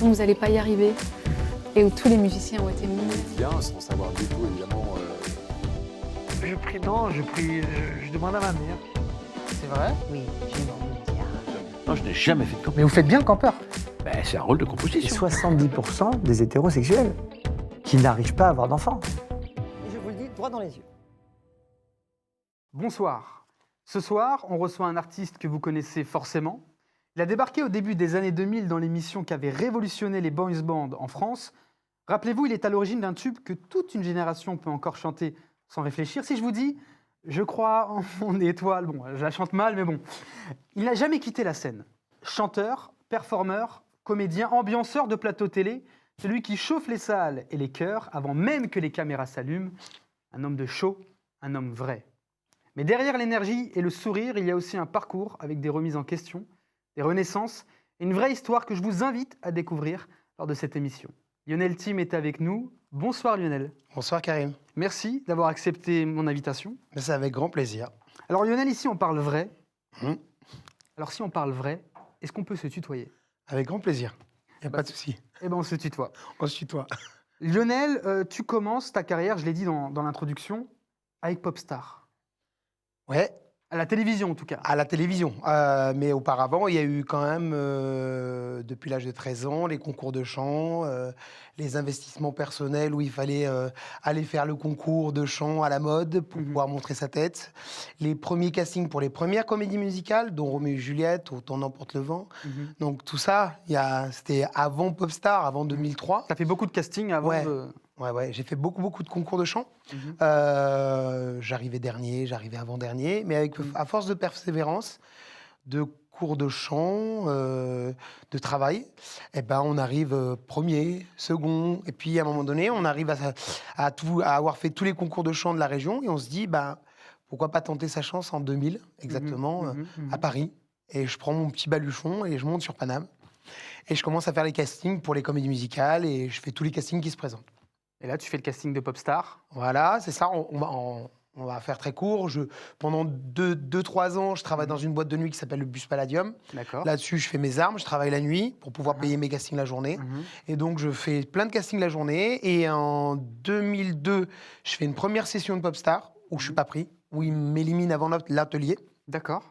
où vous n'allez pas y arriver et où tous les musiciens ont été mis. Bien, sans savoir du tout, évidemment. Je prie, non, je demande à ma mère. C'est vrai? Oui, j'ai une envie de dire. Non, je n'ai jamais fait de campeur. Mais vous faites bien le campeur. Ben, c'est un rôle de Et composition. 70% des hétérosexuels qui n'arrivent pas à avoir d'enfants. Et je vous le dis droit dans les yeux. Bonsoir. Ce soir, on reçoit un artiste que vous connaissez forcément. Il a débarqué au début des années 2000 dans l'émission qui avait révolutionné les boys bands en France. Rappelez-vous, il est à l'origine d'un tube que toute une génération peut encore chanter sans réfléchir. Si je vous dis « Je crois en mon étoile », bon, je la chante mal, mais bon. Il n'a jamais quitté la scène. Chanteur, performeur, comédien, ambianceur de plateau télé, celui qui chauffe les salles et les chœurs avant même que les caméras s'allument. Un homme de show, un homme vrai. Mais derrière l'énergie et le sourire, il y a aussi un parcours avec des remises en question, des renaissances, et une vraie histoire que je vous invite à découvrir lors de cette émission. Lionel Tim est avec nous. Bonsoir Lionel. Bonsoir Karim. Merci d'avoir accepté mon invitation. C'est avec grand plaisir. Alors Lionel, ici on parle vrai. Mmh. Alors si on parle vrai, est-ce qu'on peut se tutoyer? Avec grand plaisir. Il n'y a pas de souci. Eh bien on se tutoie. On se tutoie. Lionel, tu commences ta carrière, je l'ai dit dans l'introduction, avec Popstar. Ouais, À la télévision en tout cas. à la télévision. Mais auparavant, il y a eu quand même, depuis l'âge de 13 ans, les concours de chant, les investissements personnels où il fallait aller faire le concours de chant à la mode pour pouvoir montrer sa tête. Les premiers castings pour les premières comédies musicales, dont Roméo et Juliette, Autant n'emporte le vent. Donc tout ça, c'était avant Popstar, avant 2003. Tu as fait beaucoup de casting avant Ouais. de... Ouais, j'ai fait beaucoup de concours de chant. J'arrivais dernier, j'arrivais avant-dernier, mais à force de persévérance, de cours de chant, de travail, eh ben, on arrive premier, second, et puis à un moment donné, on arrive à avoir fait tous les concours de chant de la région, et on se dit, ben, pourquoi pas tenter sa chance en 2000, exactement, à Paris. Et je prends mon petit baluchon et je monte sur Paname. Et je commence à faire les castings pour les comédies musicales, et je fais tous les castings qui se présentent. Et là, tu fais le casting de Popstar. Voilà, c'est ça. On va faire très court. Pendant 2-3 ans, je travaille dans une boîte de nuit qui s'appelle le Bus Palladium. D'accord. Là-dessus, je fais mes armes. Je travaille la nuit pour pouvoir payer mes castings la journée. Et donc, je fais plein de castings la journée. Et en 2002, je fais une première session de Popstar où je suis pas pris, où ils m'éliminent avant l'atelier. D'accord.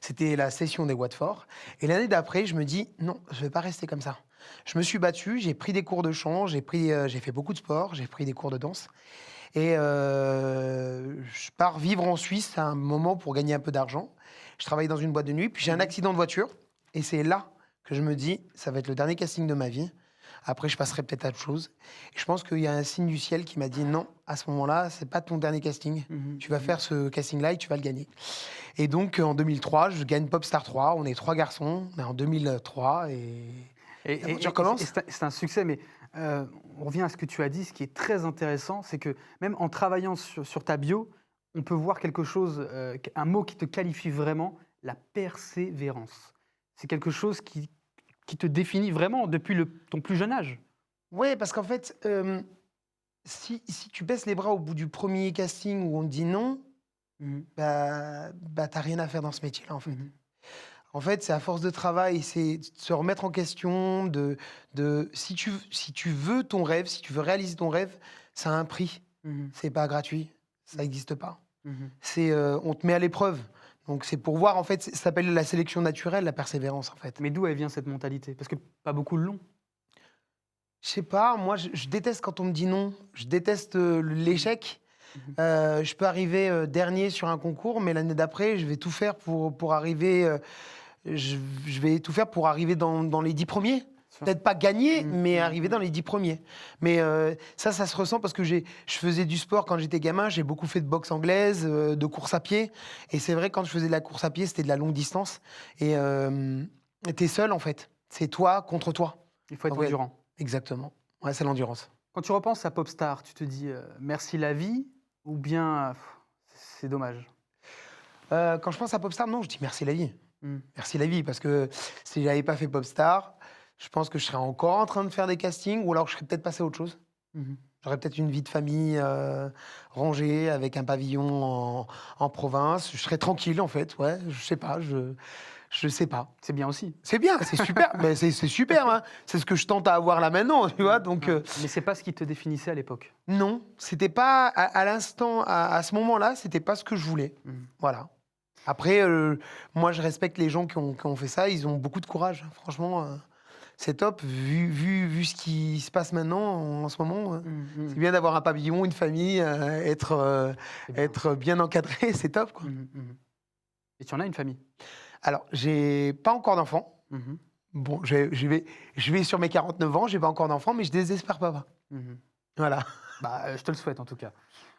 C'était la session des Watford. Et l'année d'après, je me dis, non, je vais pas rester comme ça. Je me suis battu, j'ai pris des cours de chant, j'ai fait beaucoup de sport, j'ai pris des cours de danse. Et je pars vivre en Suisse à un moment pour gagner un peu d'argent. Je travaille dans une boîte de nuit, puis j'ai un accident de voiture. Et c'est là que je me dis, ça va être le dernier casting de ma vie. Après, je passerai peut-être à autre chose. Et je pense qu'il y a un signe du ciel qui m'a dit, non, à ce moment-là, c'est pas ton dernier casting. Tu vas faire ce casting-là et tu vas le gagner. Et donc, en 2003, je gagne Popstar 3. On est 3 garçons, on est en 2003 et l'aventure commence. C'est un succès, mais on revient à ce que tu as dit. Ce qui est très intéressant, c'est que même en travaillant sur ta bio, on peut voir quelque chose, un mot qui te qualifie vraiment, la persévérance. C'est quelque chose qui te définit vraiment depuis ton plus jeune âge. Oui, parce qu'en fait, si tu baisses les bras au bout du premier casting où on te dit non, bah t'as rien à faire dans ce métier-là, en fait. En fait, c'est à force de travail, c'est de se remettre en question, si tu veux ton rêve, si tu veux réaliser ton rêve, ça a un prix. C'est pas gratuit, ça n'existe pas. On te met à l'épreuve. Donc c'est pour voir, en fait, ça s'appelle la sélection naturelle, la persévérance, en fait. Mais d'où elle vient cette mentalité? Parce que pas beaucoup l'ont. Je sais pas, moi je déteste quand on me dit non, je déteste l'échec. Je peux arriver dernier sur un concours, mais l'année d'après, je vais tout faire pour arriver. Je vais tout faire pour arriver dans les 10 premiers. Peut-être pas gagner, mais arriver dans les 10 premiers. Mais ça se ressent parce que je faisais du sport quand j'étais gamin. J'ai beaucoup fait de boxe anglaise, de course à pied. Et c'est vrai, quand je faisais de la course à pied, c'était de la longue distance. Et t'es seul, en fait. C'est toi contre toi. Il faut être Ouais, endurant. Exactement. Ouais, c'est l'endurance. Quand tu repenses à Popstar, tu te dis merci la vie ou bien c'est dommage? Quand je pense à Popstar, non, je dis merci la vie. Merci la vie, parce que si j'avais pas fait Popstar, je pense que je serais encore en train de faire des castings, ou alors je serais peut-être passé à autre chose. J'aurais peut-être une vie de famille rangée, avec un pavillon en province. Je serais tranquille, en fait, ouais, je sais pas. Je sais pas. C'est bien aussi. C'est bien, c'est super. Mais c'est super. Hein. C'est ce que je tente à avoir là maintenant, tu vois. Donc, Mais c'est pas ce qui te définissait à l'époque. non, c'était pas à l'instant, à ce moment-là, c'était pas ce que je voulais. Voilà. Après, moi, je respecte les gens qui ont fait ça. Ils ont beaucoup de courage. Franchement, c'est top. Vu ce qui se passe maintenant, en ce moment, c'est bien d'avoir un pavillon, une famille, être bien encadré. C'est top, quoi. Et tu en as une famille? Alors, j'ai pas encore d'enfants. Bon, je vais sur mes 49 ans, j'ai pas encore d'enfants, mais je désespère pas. Voilà. Bah, je te le souhaite en tout cas.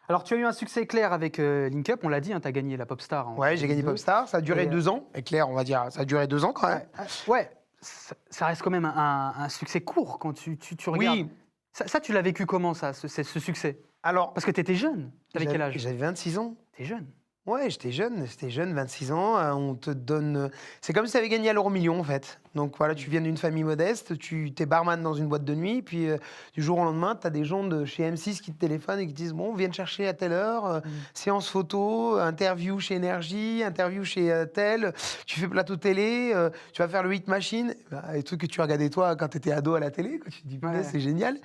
Alors, tu as eu un succès clair avec Link Up, on l'a dit, hein, tu as gagné la Popstar. Ouais, j'ai gagné Popstar, ça a duré 2 ans. Et Claire, on va dire, ça a duré 2 ans quand même. Ouais, ça reste quand même un succès court quand tu regardes. Oui. Ça, tu l'as vécu comment, ça, ce succès? Alors, Parce que tu étais jeune. T'avais quel âge? J'avais 26 ans. T'es jeune. Ouais, j'étais jeune, 26 ans. On te donne. C'est comme si tu avais gagné à l'euro-million, en fait. Donc voilà, tu viens d'une famille modeste, tu es barman dans une boîte de nuit, puis du jour au lendemain, tu as des gens de chez M6 qui te téléphonent et qui te disent bon, viens te chercher à telle heure, séance photo, interview chez Énergie, interview chez tel, tu fais plateau télé, tu vas faire le Hit Machine, les trucs que tu regardais toi quand tu étais ado à la télé, quoi. Tu te dis punaise, c'est génial.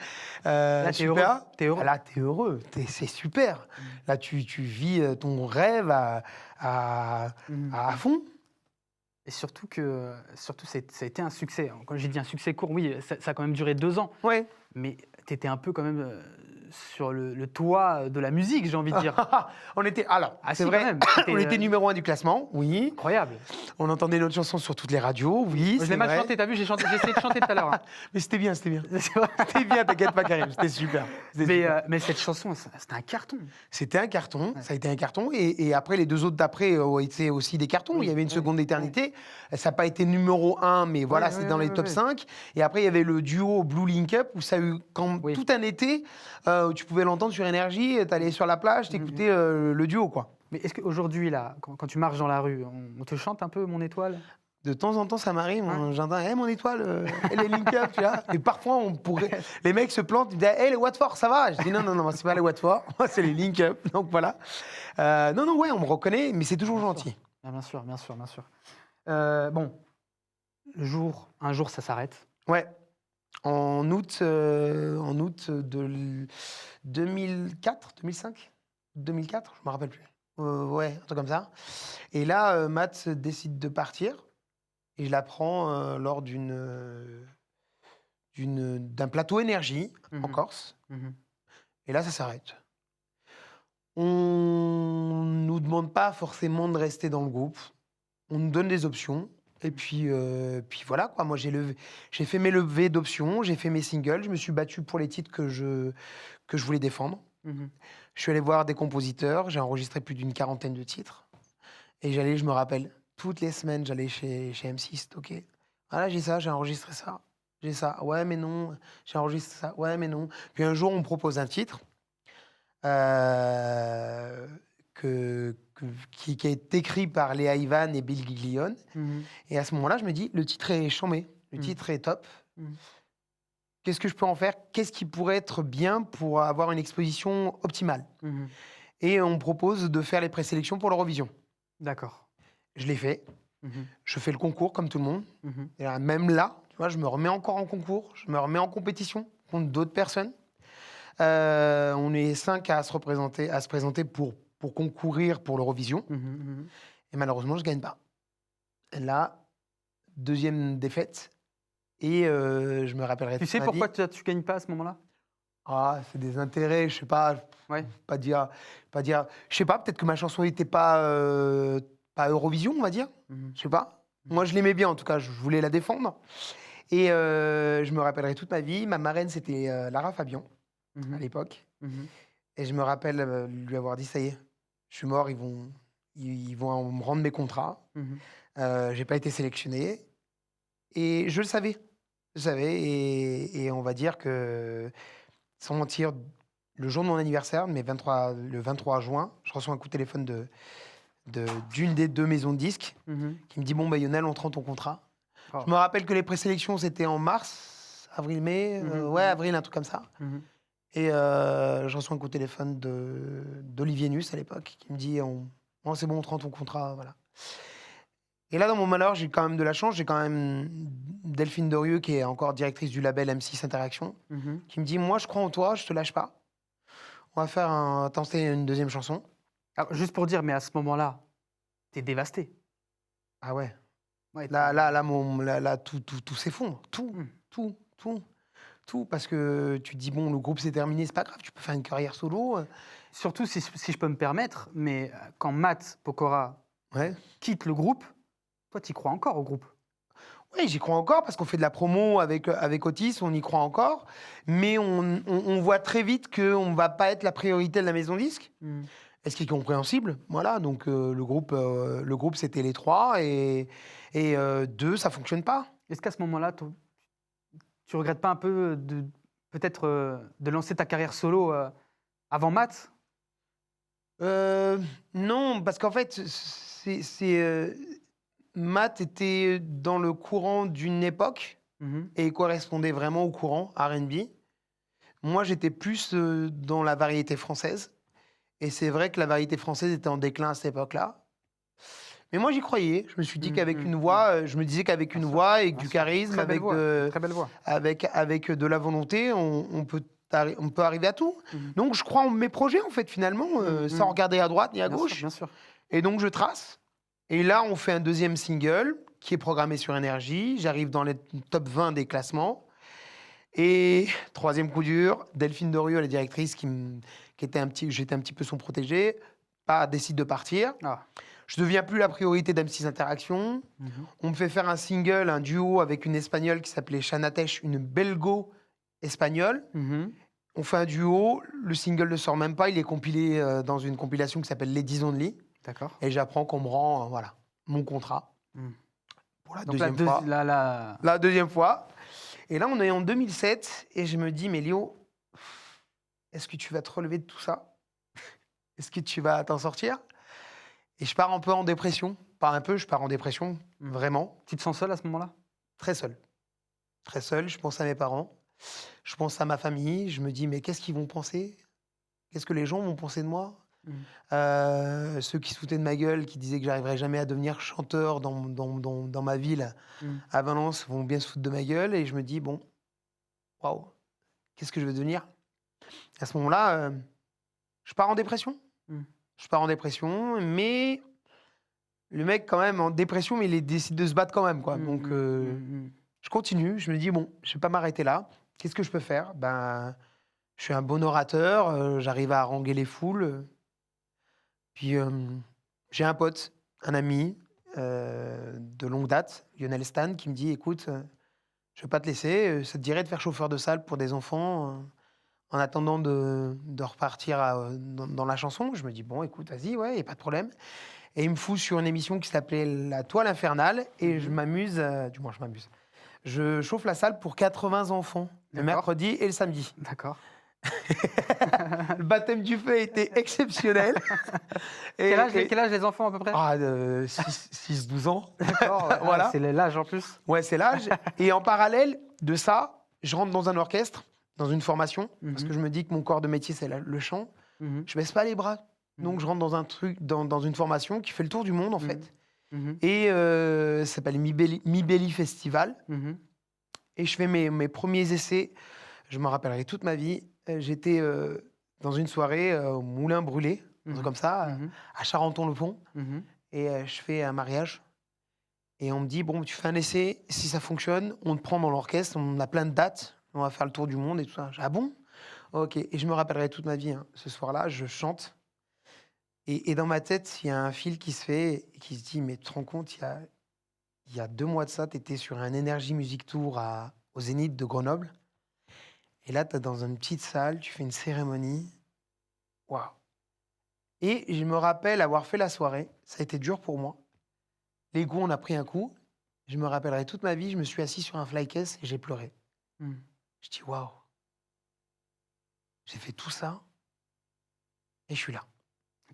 Là, t'es heureux. T'es heureux. Là, t'es heureux, c'est super. Là, tu vis ton rêve à fond. Et surtout ça a été un succès. Quand j'ai dit un succès court, oui, ça a quand même duré 2 ans. Ouais. Mais tu étais un peu quand même sur le toit de la musique, j'ai envie de dire. On était, alors, Ah, c'est si, vrai, quand même. on était numéro 1 du classement, oui. Incroyable. On entendait notre chanson sur toutes les radios, oui. Je l'ai mal chanté, t'as vu, j'ai essayé de chanter tout à l'heure. Hein. Mais c'était bien, c'était bien. C'est vrai. C'était bien, t'inquiète pas, Karim, c'était super. Mais cette chanson, c'était un carton. C'était un carton, ça a été un carton. Et après, les 2 autres d'après ont été aussi des cartons. Il y avait une seconde d'éternité. Ça n'a pas été numéro 1, mais voilà, c'est dans les top 5. Et après, il y avait le duo Blue Link Up, où ça a eu tout un été, où tu pouvais l'entendre sur Énergie, t'allais sur la plage, t'écoutais le duo, quoi. Mais est-ce qu'aujourd'hui, là, quand tu marches dans la rue, on te chante un peu Mon Étoile? De temps en temps, ça m'arrive. J'entends, hey, mon étoile, elle est Link Up, tu vois. Et parfois, les mecs se plantent, ils me disent, hey, les Watford, ça va? Je dis, non, c'est pas les Watford, moi, c'est les Link Up. Donc voilà. Non, ouais, on me reconnaît, mais c'est toujours gentil. Bien sûr. Bon, un jour, ça s'arrête. Ouais. En août de 2004, 2005, 2004, je me rappelle plus. Ouais, un truc comme ça. Et là, Matt décide de partir. Et je l'apprends lors d'un plateau Énergie en Corse. Et là, ça s'arrête. On nous demande pas forcément de rester dans le groupe. On nous donne des options. Et puis voilà, quoi. Moi, j'ai fait mes levées d'options, j'ai fait mes singles, je me suis battu pour les titres que je voulais défendre. Je suis allé voir des compositeurs, j'ai enregistré plus d'une 40aine de titres. Et je me rappelle, toutes les semaines, j'allais chez M6 stocker. Voilà, j'ai ça, j'ai enregistré ça. J'ai ça, ouais, mais non. J'ai enregistré ça, ouais, mais non. Puis un jour, on me propose un titre qui a été écrit par Léa Ivan et Bill Giglione. Et à ce moment-là, je me dis, le titre est chambé, le titre est top. Qu'est-ce que je peux en faire? Qu'est-ce qui pourrait être bien pour avoir une exposition optimale? Et on me propose de faire les présélections pour l'Eurovision. D'accord. Je l'ai fait. Je fais le concours comme tout le monde. Et là, même là, tu vois, je me remets encore en concours, je me remets en compétition contre d'autres personnes. On est 5 à se présenter pour concourir pour l'Eurovision. Et malheureusement, je ne gagne pas. Et là, deuxième défaite. Et je me rappellerai. Tu sais pourquoi tu ne gagnes pas à ce moment-là? Ah, c'est des intérêts, je sais pas. Ouais. Pas dire. Je sais pas, peut-être que ma chanson n'était pas Eurovision, on va dire. Je sais pas. Moi, je l'aimais bien, en tout cas, je voulais la défendre. Et je me rappellerai toute ma vie. Ma marraine, c'était Lara Fabian, à l'époque. Et je me rappelle lui avoir dit, ça y est, je suis mort, ils vont me rendre mes contrats. J'ai pas été sélectionné. Et je le savais. Et on va dire que, sans mentir, le jour de mon anniversaire, le 23 juin, je reçois un coup de téléphone d'une des 2 maisons de disques qui me dit, bon, Lionel, on te rend ton contrat. Je me rappelle que les présélections, c'était en mars, avril, mai, avril, un truc comme ça. Et je reçois un coup de téléphone d'Olivier Nuss à l'époque qui me dit, c'est bon, on te rend ton contrat, voilà. Et là, dans mon malheur, j'ai quand même de la chance. J'ai quand même Delphine Dorieux, qui est encore directrice du label M6 Interaction, qui me dit, moi, je crois en toi, je te lâche pas. On va tenter une deuxième chanson. Alors, juste pour dire, mais à ce moment-là, t'es dévasté. Ah ouais. Ouais, Là, tout s'effondre. Tout. Parce que tu te dis, bon, le groupe c'est terminé, c'est pas grave, tu peux faire une carrière solo. Surtout, si je peux me permettre, mais quand Matt Pokora Ouais. quitte le groupe, toi, t'y crois encore au groupe. Oui, j'y crois encore parce qu'on fait de la promo avec Otis, on y croit encore. Mais on voit très vite qu'on ne va pas être la priorité de la maison disque. Et ce qui est compréhensible. Voilà, donc le groupe c'était les 3 et 2, ça ne fonctionne pas. Est-ce qu'à ce moment-là, tu regrettes pas un peu peut-être de lancer ta carrière solo avant Matt? Non, parce qu'en fait, Matt était dans le courant d'une époque et correspondait vraiment au courant R&B. Moi, j'étais plus dans la variété française. Et c'est vrai que la variété française était en déclin à cette époque-là. Mais moi, j'y croyais. Je me suis dit qu'avec une voix, je me disais qu'avec une voix et du charisme, Très belle voix. Très belle voix. avec de la volonté, on peut arriver à tout. Donc, je crois en mes projets, en fait, finalement, sans regarder à droite ni à gauche. Bien sûr. Et donc, je trace. Et là, on fait un deuxième single qui est programmé sur Énergie. J'arrive dans les top 20 des classements. Et troisième coup dur, Delphine Dorieux, la directrice, j'étais un petit peu son protégé, décide de partir. Je ne deviens plus la priorité d'M6 Interaction. On me fait faire un single, un duo avec une Espagnole qui s'appelait Shanatesh, une belgo-espagnole. On fait un duo, le single ne sort même pas, il est compilé dans une compilation qui s'appelle Ladies Only. D'accord. Et j'apprends qu'on me rend mon contrat pour la deuxième fois. La deuxième fois. Et là, on est en 2007 et je me dis, mais Léo, est-ce que tu vas te relever de tout ça? Est-ce que tu vas t'en sortir? Et je pars un peu en dépression. Pas un peu, je pars en dépression, vraiment. Tu te sens seul à ce moment-là? Très seul. Très seul, je pense à mes parents, je pense à ma famille, je me dis, mais qu'est-ce qu'ils vont penser? Qu'est-ce que les gens vont penser de moi? Ceux qui se foutaient de ma gueule, qui disaient que j'arriverais jamais à devenir chanteur dans ma ville, à Valence, vont bien se foutre de ma gueule. Et je me dis, bon, waouh, qu'est-ce que je vais devenir? À ce moment-là, je pars en dépression. Je pars en dépression, mais le mec, quand même, en dépression, mais il décide de se battre quand même, quoi. Donc, je continue. Je me dis, bon, je vais pas m'arrêter là. Qu'est-ce que je peux faire? Ben, je suis un bon orateur. J'arrive à haranguer les foules. Puis, j'ai un pote, un ami de longue date, Lionel Stan, qui me dit, écoute, je vais pas te laisser. Ça te dirait de faire chauffeur de salle pour des enfants en attendant de repartir dans la chanson? Je me dis, bon, écoute, vas-y, ouais, y a pas de problème. Et il me fout sur une émission qui s'appelait La Toile Infernale. Et je m'amuse, du moins je m'amuse. Je chauffe la salle pour 80 enfants, le mercredi et le samedi. D'accord. Le baptême du feu était exceptionnel. Quel âge les enfants à peu près? 6-12 ans. D'accord, voilà. C'est l'âge en plus. Ouais, c'est l'âge. Et en parallèle de ça, je rentre dans un orchestre, dans une formation, parce que je me dis que mon corps de métier, c'est le chant. Je baisse pas les bras. Donc, je rentre dans un truc, dans une formation qui fait le tour du monde, en fait. Et ça s'appelle Mi Belli Festival. Et je fais mes premiers essais. Je m'en rappellerai toute ma vie. J'étais dans une soirée au Moulin Brûlé, un truc comme ça, à Charenton-le-Pont. Et je fais un mariage. Et on me dit, bon, tu fais un essai, si ça fonctionne, on te prend dans l'orchestre, on a plein de dates, on va faire le tour du monde et tout ça. Ah bon? Ok. Et je me rappellerai toute ma vie. Hein. Ce soir-là, je chante. Et dans ma tête, il y a un fil qui se fait et qui se dit, mais tu te rends compte, il y a 2 mois de ça, tu étais sur un Energy Music Tour au Zénith de Grenoble. Et là, tu es dans une petite salle, tu fais une cérémonie. Waouh! Et je me rappelle avoir fait la soirée. Ça a été dur pour moi. L'ego, on a pris un coup. Je me rappellerai toute ma vie. Je me suis assis sur un flycase et j'ai pleuré. Je dis, waouh! J'ai fait tout ça et je suis là.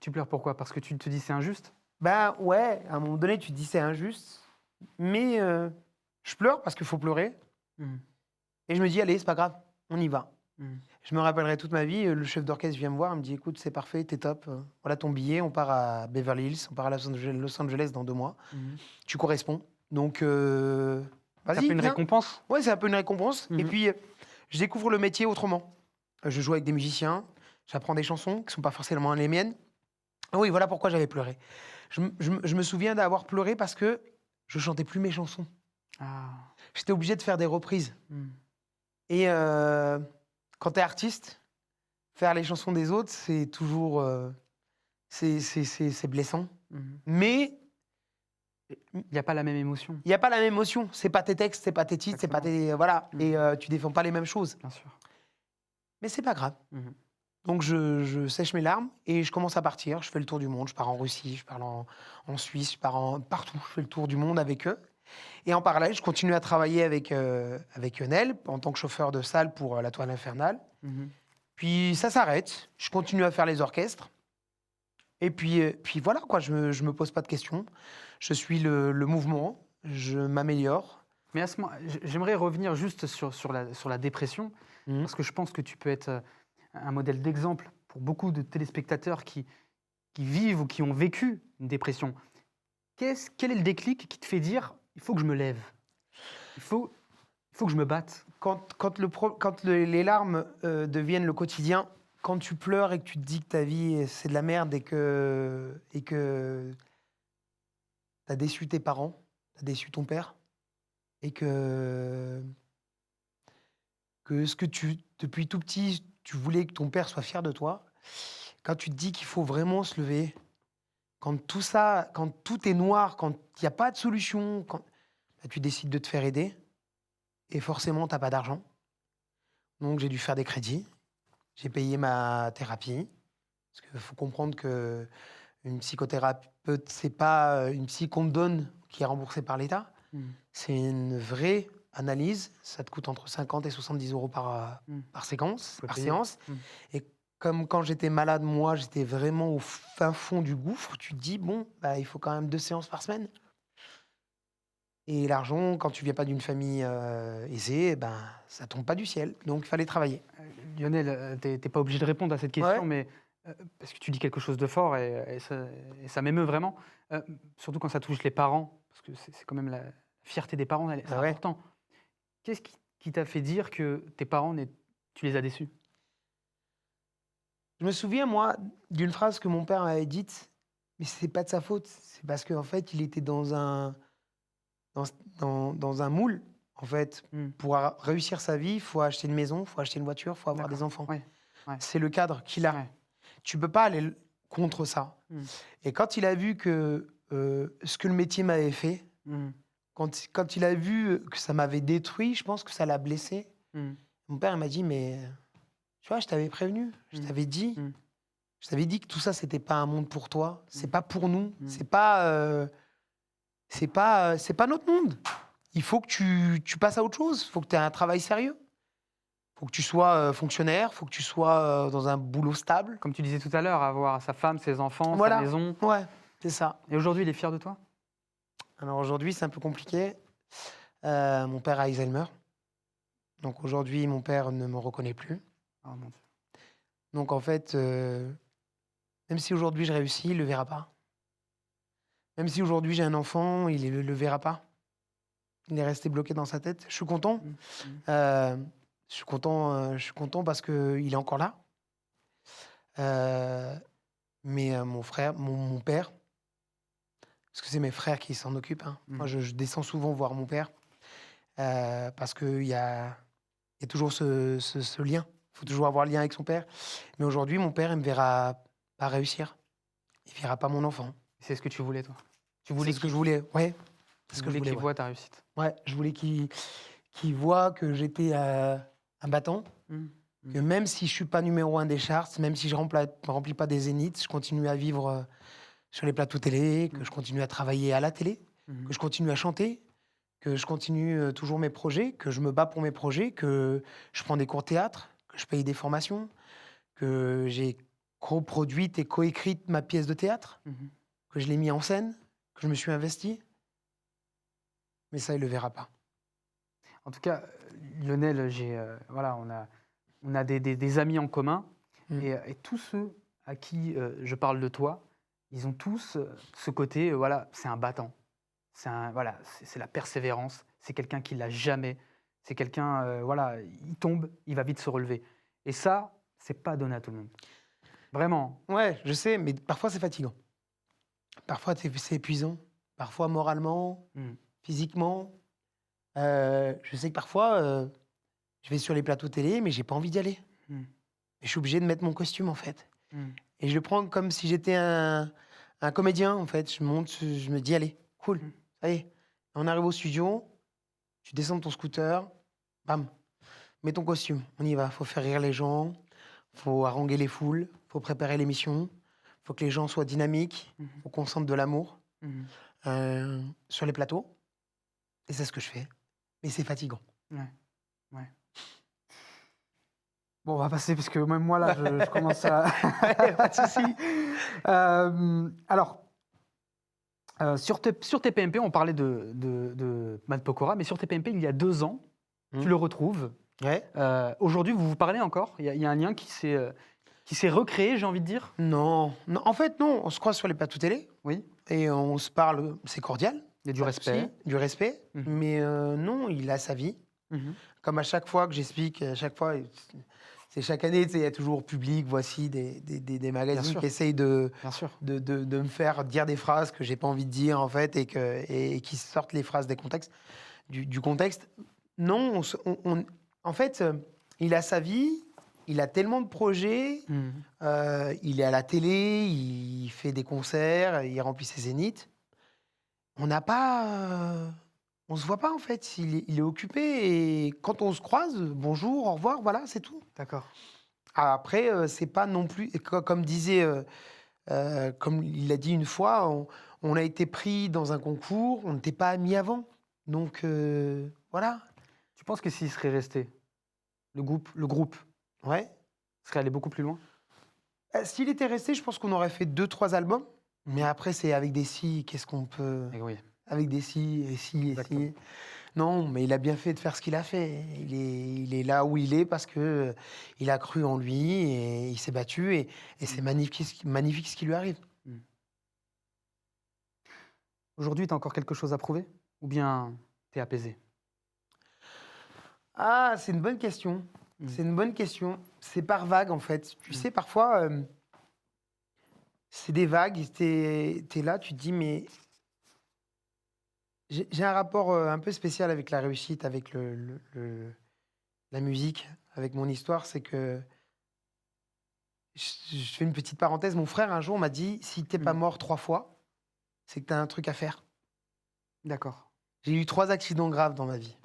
Tu pleures pourquoi? Parce que tu te dis c'est injuste? Ben ouais, à un moment donné, tu te dis c'est injuste. Mais je pleure parce qu'il faut pleurer. Et je me dis, allez, c'est pas grave, on y va. Je me rappellerai toute ma vie. Le chef d'orchestre vient me voir, il me dit écoute, c'est parfait, t'es top. Voilà ton billet, on part à Beverly Hills, on part à Los Angeles dans 2 mois. Tu corresponds. Donc, Ça vas-y. fait une viens. récompense. Ouais, c'est un peu une récompense. Et Mhm. puis, je découvre le métier autrement. Je joue avec des musiciens, j'apprends des chansons qui ne sont pas forcément les miennes. Ah oui, voilà pourquoi j'avais pleuré. Je me souviens d'avoir pleuré parce que je chantais plus mes chansons. Ah. J'étais obligé de faire des reprises. Mhm. Et quand tu es artiste, faire les chansons des autres, c'est toujours... c'est blessant. Mhm. Mais Il n'y a pas la même émotion, il n'y a pas la même émotion. C'est pas tes textes, c'est pas tes titres, c'est pas tes... Voilà. Mhm. Et tu défends pas les mêmes choses. bien sûr. Mais c'est pas grave. Mhm. Donc je sèche mes larmes et je commence à partir. Je fais le tour du monde. Je pars en Russie, je pars en Suisse, je pars partout. Je fais le tour du monde avec eux. Et en parallèle, je continue à travailler avec Lionel en tant que chauffeur de salle pour la Toile Infernale. Mhm. Puis ça s'arrête. Je continue à faire les orchestres. Et puis voilà, quoi. Je me pose pas de questions. Je suis le mouvement. Je m'améliore. Mais à ce moment, j'aimerais revenir juste sur la dépression, Mhm. parce que je pense que tu peux être un modèle d'exemple pour beaucoup de téléspectateurs qui vivent ou qui ont vécu une dépression. Quel est le déclic qui te fait dire « il faut que je me lève, il faut que je me batte ». Quand les larmes deviennent le quotidien, quand tu pleures et que tu te dis que ta vie c'est de la merde et que tu as déçu tes parents, tu as déçu ton père, et que ce que depuis tout petit, tu voulais que ton père soit fier de toi, quand tu te dis qu'il faut vraiment se lever, quand tout est noir, quand il n'y a pas de solution, bah, tu décides de te faire aider, et forcément, tu n'as pas d'argent. Donc, j'ai dû faire des crédits. J'ai payé ma thérapie. Parce qu'il faut comprendre qu'une psychothérapeute, ce n'est pas une psy qu'on te donne qui est remboursée par l'État. C'est une vraie analyse. Ça te coûte entre 50 et 70 euros par séquence, Faut par payer. séance. Et comme quand j'étais malade, moi, j'étais vraiment au fin fond du gouffre, tu te dis, bon, bah, il faut quand même 2 séances par semaine. Et l'argent, quand tu viens pas d'une famille aisée, ben, ça tombe pas du ciel. Donc, il fallait travailler. Lionel, tu n'es pas obligé de répondre à cette question, Ouais. mais parce que tu dis quelque chose de fort et ça m'émeut vraiment, surtout quand ça touche les parents, parce que c'est quand même la fierté des parents, c'est Ah ouais. important. Qu'est-ce qui t'a fait dire que tes parents, tu les as déçus? Je me souviens, moi, d'une phrase que mon père m'avait dite, mais c'est pas de sa faute. C'est parce qu'en fait, il était dans un moule. En fait, pour réussir sa vie, il faut acheter une maison, il faut acheter une voiture, il faut avoir des enfants. Ouais. C'est le cadre qu'il a. Ouais. Tu peux pas aller contre ça. Et quand il a vu que ce que le métier m'avait fait, quand il a vu que ça m'avait détruit, je pense que ça l'a blessé. Mon père il m'a dit, mais tu vois, je t'avais prévenu, je t'avais dit. Je t'avais dit que tout ça, c'était pas un monde pour toi, c'est pas pour nous, c'est pas notre monde. Il faut que tu passes à autre chose, il faut que tu aies un travail sérieux. Il faut que tu sois fonctionnaire, il faut que tu sois dans un boulot stable. Comme tu disais tout à l'heure, avoir sa femme, ses enfants, Voilà. sa maison. Ouais, c'est ça. Et aujourd'hui, il est fier de toi? Alors aujourd'hui, c'est un peu compliqué. Mon père a Alzheimer. Donc aujourd'hui, mon père ne me reconnaît plus. Oh mon Dieu. Donc en fait, même si aujourd'hui je réussis, il ne le verra pas. Même si aujourd'hui j'ai un enfant, il ne le verra pas. Il est resté bloqué dans sa tête. Je suis content. Je suis content parce qu'il est encore là. Mais mon frère, mon père, parce que c'est mes frères qui s'en occupent. Hein. Moi, je descends souvent voir mon père parce qu'il y a toujours ce lien. Il faut toujours avoir le lien avec son père. Mais aujourd'hui, mon père, il ne me verra pas réussir. Il ne verra pas mon enfant. C'est ce que tu voulais, toi? Tu C'est voulais ce que je voulais, ouais. C'est tu ce que je voulais voulais, qu'il ouais. voit ta réussite. Ouais, je voulais qu'il j'étais un battant. Que même si je ne suis pas numéro 1 des charts, même si je ne remplis pas des zéniths, je continue à vivre sur les plateaux télé, que je continue à travailler à la télé, que je continue à chanter, que je continue toujours mes projets, que je me bats pour mes projets, que je prends des cours de théâtre, que je paye des formations, que j'ai coproduite et coécrite ma pièce de théâtre, que je l'ai mis en scène, que je me suis investi. Mais ça, il ne le verra pas. En tout cas, Lionel, voilà, on a des amis en commun, Mm. et tous ceux à qui je parle de toi, ils ont tous ce côté, voilà, c'est un battant. Voilà, c'est la persévérance. C'est quelqu'un qui l'a jamais. C'est quelqu'un, voilà, il tombe, il va vite se relever. Et ça, c'est pas donné à tout le monde. Vraiment. Ouais, je sais, mais parfois c'est fatigant. Parfois c'est épuisant. Parfois moralement, Mm. physiquement. Je sais que parfois, je vais sur les plateaux télé, mais j'ai pas envie d'y aller. Mm. Et je suis obligé de mettre mon costume, en fait. Mm. Et je le prends comme si j'étais un comédien, en fait. Je monte, je me dis, allez, cool, Mm. ça y est. On arrive au studio, tu descends de ton scooter, bam, mets ton costume, on y va. Faut faire rire les gens, faut haranguer les foules, faut préparer l'émission, faut que les gens soient dynamiques, Mhm. faut qu'on sente de l'amour Mhm. sur les plateaux. Et c'est ce que je fais. Mais c'est fatigant. Bon, on va passer, parce que même moi, là, je commence à... Pas de souci. Alors, sur TPMP, on parlait de Matt Pokora, mais sur TPMP, il y a 2 ans, tu le retrouves. Ouais. Aujourd'hui, vous vous parlez encore? Il y a un lien qui s'est recréé, j'ai envie de dire? Non. Non, en fait, non. On se croise sur les plateaux télé Oui. et on se parle. C'est cordial. Il y a du pas de respect. souci, du respect. Mhm. Mais non, il a sa vie. Mhm. Comme à chaque fois que j'explique, à chaque fois, c'est chaque année, tu sais, il y a toujours Public, Voici, des magazines sûr. qui essayent de Bien sûr. me faire dire des phrases que j'ai pas envie de dire, en fait, et qui sortent les phrases des contextes, du contexte. Non, en fait, il a sa vie, il a tellement de projets, Mhm. il est à la télé, il fait des concerts, il remplit ses zéniths. On n'a pas... on se voit pas, en fait. Il est occupé, et quand on se croise, bonjour, au revoir, voilà, c'est tout. D'accord. Après, c'est pas non plus... Comme disait... comme il l'a dit une fois, on a été pris dans un concours, on n'était pas amis avant. Donc, voilà. Tu penses que s'il serait resté, le groupe Ouais. serait allé beaucoup plus loin? S'il était resté, je pense qu'on aurait fait 2-3 albums. Mais après, c'est avec des si, qu'est-ce qu'on peut... Eh oui. Avec des si, et si, et Exactement. si. Non, mais il a bien fait de faire ce qu'il a fait. Il est là où il est parce que il a cru en lui et il s'est battu. Et c'est magnifique ce qui lui arrive. Aujourd'hui, tu as encore quelque chose à prouver? Ou bien tu es apaisé? Ah, c'est une bonne question. Mm. C'est une bonne question. C'est par vague, en fait. Tu sais, parfois, c'est des vagues. T'es là, tu te dis, mais... J'ai un rapport un peu spécial avec la réussite, avec la musique, avec mon histoire. C'est que... Je fais une petite parenthèse. Mon frère, un jour, m'a dit, si t'es pas mort 3 fois, c'est que t'as un truc à faire. D'accord. J'ai eu 3 accidents graves dans ma vie.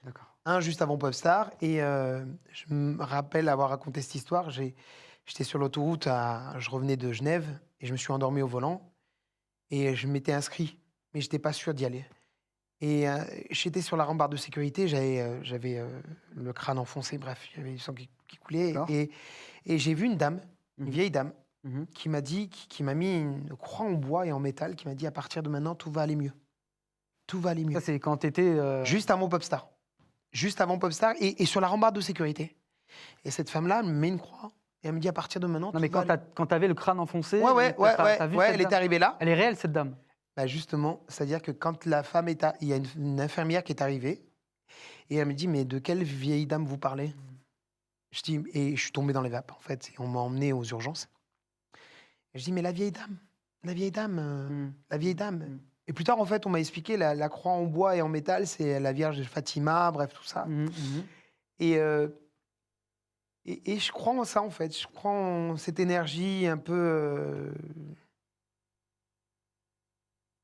D'accord. Un juste avant Popstar. Et je me rappelle avoir raconté cette histoire. J'étais sur l'autoroute, je revenais de Genève et je me suis endormi au volant. Et je m'étais inscrit, mais je n'étais pas sûr d'y aller. Et j'étais sur la rambarde de sécurité, j'avais le crâne enfoncé, bref, il y avait du sang qui coulait. D'accord. Et j'ai vu une dame, une Mhm. vieille dame, Mhm. qui m'a dit, qui m'a mis une croix en bois et en métal, qui m'a dit, à partir de maintenant, tout va aller mieux. Tout va aller mieux. Ça, c'est quand tu étais... Juste avant Popstar. Juste avant Popstar et sur la rambarde de sécurité. Et cette femme-là elle me met une croix et elle me dit à partir de maintenant. Non, mais tout va quand tu avais le crâne enfoncé... Ouais, t'as vu cette elle est dame? arrivée là. Elle est réelle, cette dame? Bah justement, c'est-à-dire que quand la femme il y a une infirmière qui est arrivée et elle me dit, mais de quelle vieille dame vous parlez? Je dis, et je suis tombé dans les vapes en fait. Et on m'a emmené aux urgences. Et je dis, mais la vieille dame, la vieille dame. Et plus tard, en fait, on m'a expliqué la croix en bois et en métal, c'est la Vierge de Fatima, bref, tout ça. Mhm, mhm. Et je crois en ça, en fait. Je crois en cette énergie un peu...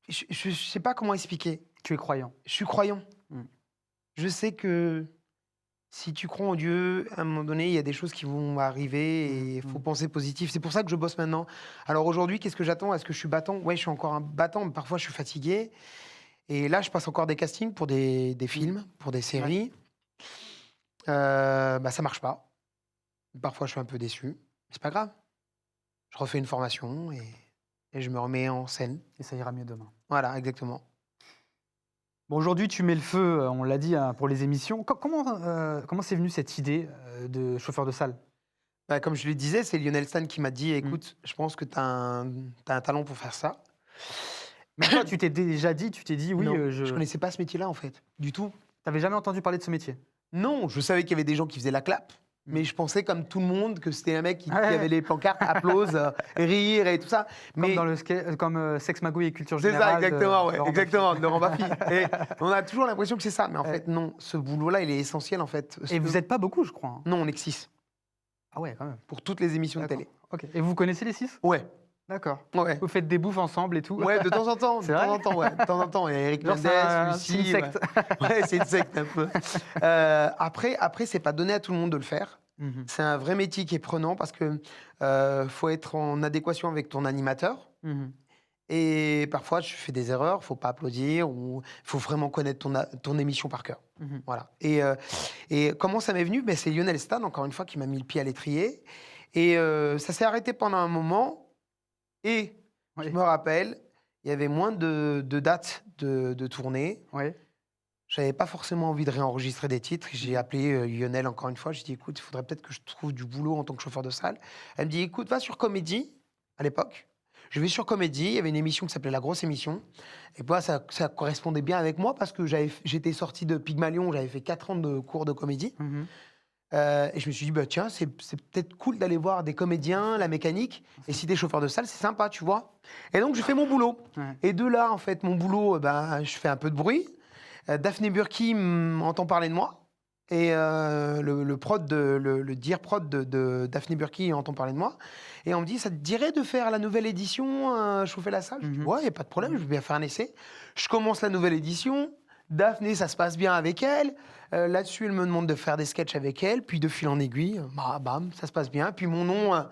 Je ne sais pas comment expliquer. Tu es croyant. Je suis croyant. Mm. Je sais que si tu crois en Dieu, à un moment donné, il y a des choses qui vont arriver et il faut penser positif. C'est pour ça que je bosse maintenant. Alors aujourd'hui, qu'est-ce que j'attends? Est-ce que je suis battant? Ouais, je suis encore un battant, mais parfois je suis fatigué. Et là, je passe encore des castings pour des films, pour des séries. Bah, ça marche pas. Parfois, je suis un peu déçu. Mais c'est pas grave. Je refais une formation et je me remets en scène. Et ça ira mieux demain. Voilà, exactement. Bon, aujourd'hui, tu mets le feu, on l'a dit, hein, pour les émissions. Comment c'est venu cette idée de chauffeur de salle? Bah, comme je le disais, c'est Lionel Stan qui m'a dit écoute, je pense que tu as un talent pour faire ça. Mais toi, tu t'es dit oui, Non, je... je connaissais pas ce métier-là, en fait, du tout. T'avais jamais entendu parler de ce métier? Non, je savais qu'il y avait des gens qui faisaient la clap, mais je pensais, comme tout le monde, que c'était un mec qui avait les pancartes, applause, rire et tout ça. Comme dans comme Sex Magouille et Culture C'est Générale. ça, exactement, de Laurent exactement, de Laurent Baffy. Et on a toujours l'impression que c'est ça, mais en fait, non, ce boulot-là, il est essentiel, en fait. Et vous n'êtes pas beaucoup, je crois. Hein. Non, on est que 6, Ah ouais, quand même. pour toutes les émissions de D'accord. télé. Ok. Et vous connaissez les 6? Ouais, D'accord. ouais. Vous faites des bouffes ensemble et tout? Ouais, de temps en temps, de C'est vrai temps en temps, ouais. De temps en temps, il y a Eric Genre, Mendes, c'est une Lucie. secte. Ouais, c'est une secte un peu. Après, c'est pas donné à tout le monde de le faire. Mhm. C'est un vrai métier qui est prenant parce que faut être en adéquation avec ton animateur. Mhm. Et parfois, tu fais des erreurs, faut pas applaudir ou faut vraiment connaître ton émission par cœur. Mhm. Voilà. Et comment ça m'est venu? C'est Lionel Stan, encore une fois, qui m'a mis le pied à l'étrier. Et ça s'est arrêté pendant un moment. Et Oui. je me rappelle, il y avait moins de dates de tournée. Ouais. J'avais pas forcément envie de réenregistrer des titres. J'ai appelé Lionel encore une fois. J'ai dit, écoute, il faudrait peut-être que je trouve du boulot en tant que chauffeur de salle. Elle me dit, écoute, va sur Comédie, à l'époque. Je vais sur Comédie. Il y avait une émission qui s'appelait La Grosse Émission. Et moi, ça correspondait bien avec moi parce que j'étais sorti de Pygmalion. J'avais fait 4 ans de cours de comédie. Mhm. Et je me suis dit, bah, tiens, c'est peut-être cool d'aller voir des comédiens, la mécanique. Et si t'es chauffeur de salle, c'est sympa, tu vois. Et donc, je fais mon boulot. Ouais. Et de là, en fait, mon boulot, je fais un peu de bruit. Daphné Burki entend parler de moi. Et le dire prod de Daphné Burki entend parler de moi. Et on me dit, ça te dirait de faire la nouvelle édition, chauffer la salle? Je dis, ouais, il n'y a pas de problème, je vais bien faire un essai. Je commence la nouvelle édition. Daphné, ça se passe bien avec elle. Là-dessus, elle me demande de faire des sketchs avec elle. Puis de fil en aiguille, bam, ça se passe bien. Puis mon nom,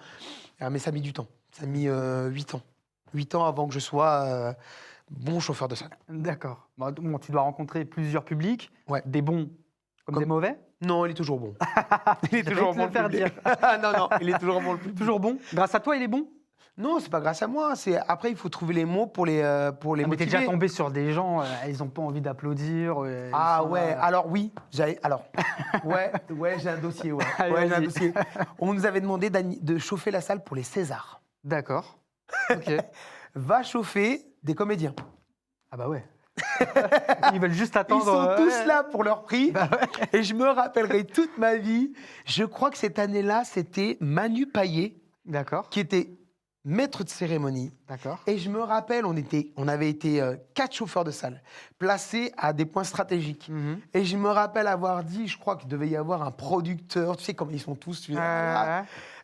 mais ça a mis du temps. Ça a mis 8 ans. 8 ans avant que je sois bon chauffeur de salle. D'accord. Bon, tu dois rencontrer plusieurs publics, Ouais. des bons comme des mauvais. Non, il est toujours bon. Il est Je vais toujours te bon. le faire dire. Non, il est toujours bon. Le public. Toujours bon. Grâce à toi, il est bon. Non, c'est pas grâce à moi. Après, il faut trouver les mots pour les Ah, mais t'es motiver. déjà tombé sur des gens, ils n'ont pas envie d'applaudir. Ah ouais, alors oui, ouais, j'ai un dossier, ouais. Allez, Ouais, j'ai un vas-y. dossier. On nous avait demandé de chauffer la salle pour les Césars. D'accord. Ok. Va chauffer des comédiens. Ah bah ouais. Ils veulent juste Ils attendre. sont tous ouais. là pour leur prix. Bah Et je me rappellerai toute ma vie. Je crois que cette année-là, c'était Manu Payet, D'accord. qui était maître de cérémonie. D'accord. Et je me rappelle, on avait été 4 chauffeurs de salle, placés à des points stratégiques. Mhm. Et je me rappelle avoir dit, je crois qu'il devait y avoir un producteur, tu sais, comme ils sont tous.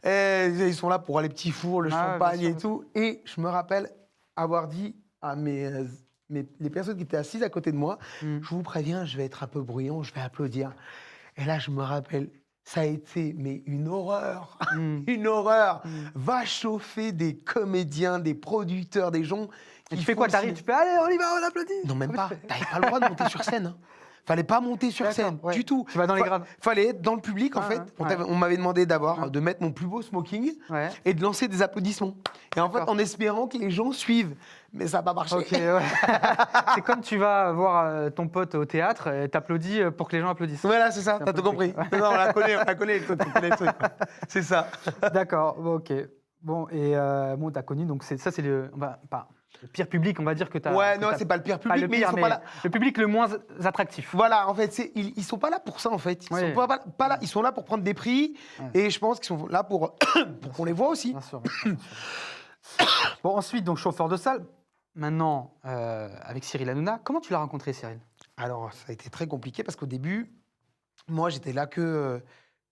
Et ils sont là pour les petits fours, le Ah, champagne bien et sûr. tout. Et je me rappelle avoir dit à les personnes qui étaient assises à côté de moi, Mhm. je vous préviens, je vais être un peu bruyant, je vais applaudir. Et là, je me rappelle, ça a été une horreur. Mhm. Une horreur. Mhm. Va chauffer des comédiens, des producteurs, des gens. Et qui tu fais font quoi? le T'arrives, ciné- tu fais allez, on y va, on applaudit. Non, même Comment pas. tu fais T'avais pas le droit de monter sur scène. Hein. Fallait pas monter sur D'accord, scène ouais. du tout. Tu vas dans les grades. Fallait être dans le public, en Ah, fait. ouais. On m'avait demandé Ouais. de mettre mon plus beau smoking Ouais. et de lancer des applaudissements. Et en fait, D'accord. en espérant que les gens suivent. Mais ça n'a pas marché. Ok, ouais. C'est comme tu vas voir ton pote au théâtre, et t'applaudis pour que les gens applaudissent. Voilà, c'est ça, C'est un t'as peu tout compris. Non, on la connaît, le truc, on connaît le truc. C'est ça. D'accord, bon, ok. Bon, et bon, t'as connu, donc c'est le pire public, on va dire que t'as. Ouais, que non, t'as- c'est pas le pire pas public, le mais pire, ils sont pas là. le public le moins attractif. Voilà, en fait, ils sont pas là pour ça, en fait. Ils Ouais. sont pas là. Ils sont là pour prendre des prix. Ouais. Et je pense qu'ils sont là pour qu'on les voit aussi. Bien sûr, bien sûr, bien sûr. Bon, ensuite, donc chauffeur de salle. Maintenant, avec Cyril Hanouna, comment tu l'as rencontré, Cyril? Alors, ça a été très compliqué parce qu'au début, moi, j'étais là que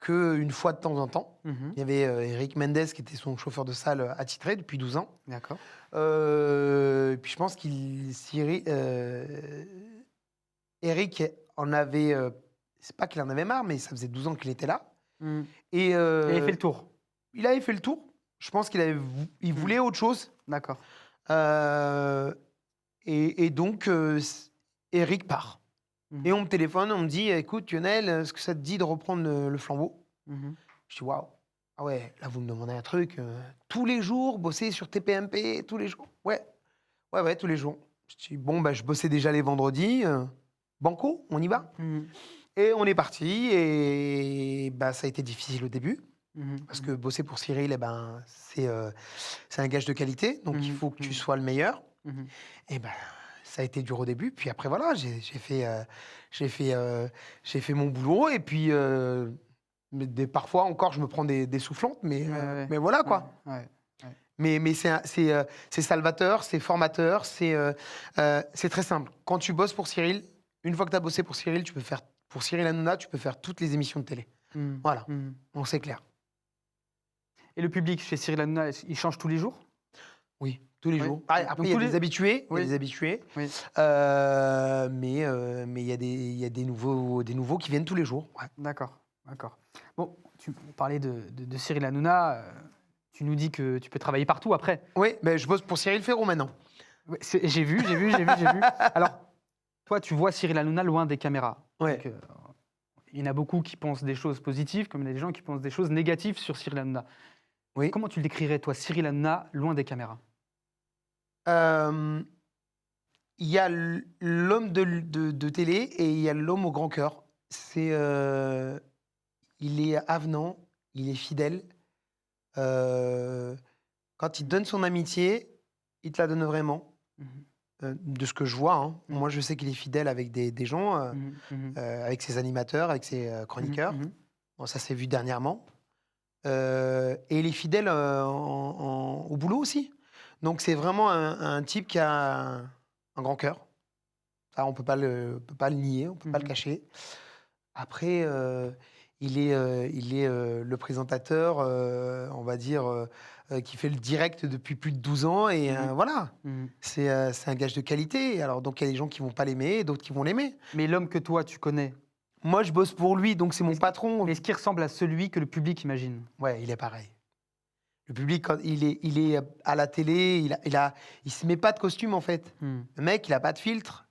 une fois de temps en temps. Mhm. Il y avait Eric Mendes qui était son chauffeur de salle attitré depuis 12 ans. D'accord. Et puis je pense Eric en avait. C'est pas qu'il en avait marre, mais ça faisait 12 ans qu'il était là. Mhm. Et Il avait fait le tour. il avait fait le tour. Je pense il voulait autre chose. D'accord. Et donc, Eric part. Mhm. Et on me téléphone, on me dit écoute, Lionel, est-ce que ça te dit de reprendre le flambeau? Mhm. Je dis waouh. Ah ouais, là, vous me demandez un truc. Tous les jours, bosser sur TPMP, tous les jours. Ouais, tous les jours. Je dis bon, bah, je bossais déjà les vendredis. banco, on y va. Et on est parti, et ça a été difficile au début, parce que bosser pour Cyril, c'est un gage de qualité, donc il faut que tu sois le meilleur. Et ça a été dur au début, puis après, voilà, j'ai fait mon boulot, et puis parfois encore, je me prends des soufflantes, mais voilà, quoi. Mais c'est salvateur, c'est formateur, c'est très simple. Quand tu bosses pour Cyril, une fois que tu as bossé pour Cyril, pour Cyril Hanouna, tu peux faire toutes les émissions de télé. Voilà, donc c'est clair. Et le public chez Cyril Hanouna, il change tous les jours? Oui, tous les jours. Après, Donc il y a tous des les- habitués, Oui. il y a des habitués. Oui. Mais il y a des nouveaux qui viennent tous les jours. Ouais. D'accord. Bon, tu parlais de Cyril Hanouna. Tu nous dis que tu peux travailler partout après. Oui, mais je bosse pour Cyril Ferro maintenant. Ouais, j'ai vu. Alors, toi, tu vois Cyril Hanouna loin des caméras. Ouais. Donc, il y en a beaucoup qui pensent des choses positives, comme il y a des gens qui pensent des choses négatives sur Cyril Hanouna. Oui. Comment tu le décrirais, toi, Cyril Hanouna, loin des caméras? Il y a l'homme de télé et il y a l'homme au grand cœur. Il est avenant, il est fidèle. Quand il donne son amitié, il te la donne vraiment. De ce que je vois, hein. Moi, je sais qu'il est fidèle avec des gens, avec ses animateurs, avec ses chroniqueurs. Bon, ça s'est vu dernièrement. Et il est fidèle au boulot aussi. Donc, c'est vraiment un type qui a un grand cœur. Ça, on ne peut pas le nier, on ne peut pas le cacher. Après, il est le présentateur, on va dire, qui fait le direct depuis plus de 12 ans. Et voilà, c'est un gage de qualité. Alors, donc, il y a des gens qui ne vont pas l'aimer et d'autres qui vont l'aimer. Mais l'homme que toi, tu connais, Moi, je bosse pour lui, donc c'est mon patron. est-ce qu'il ressemble à celui que le public imagine? Ouais, il est pareil. Le public, quand il est à la télé, il se met pas de costume, en fait. Le mec, il a pas de filtre.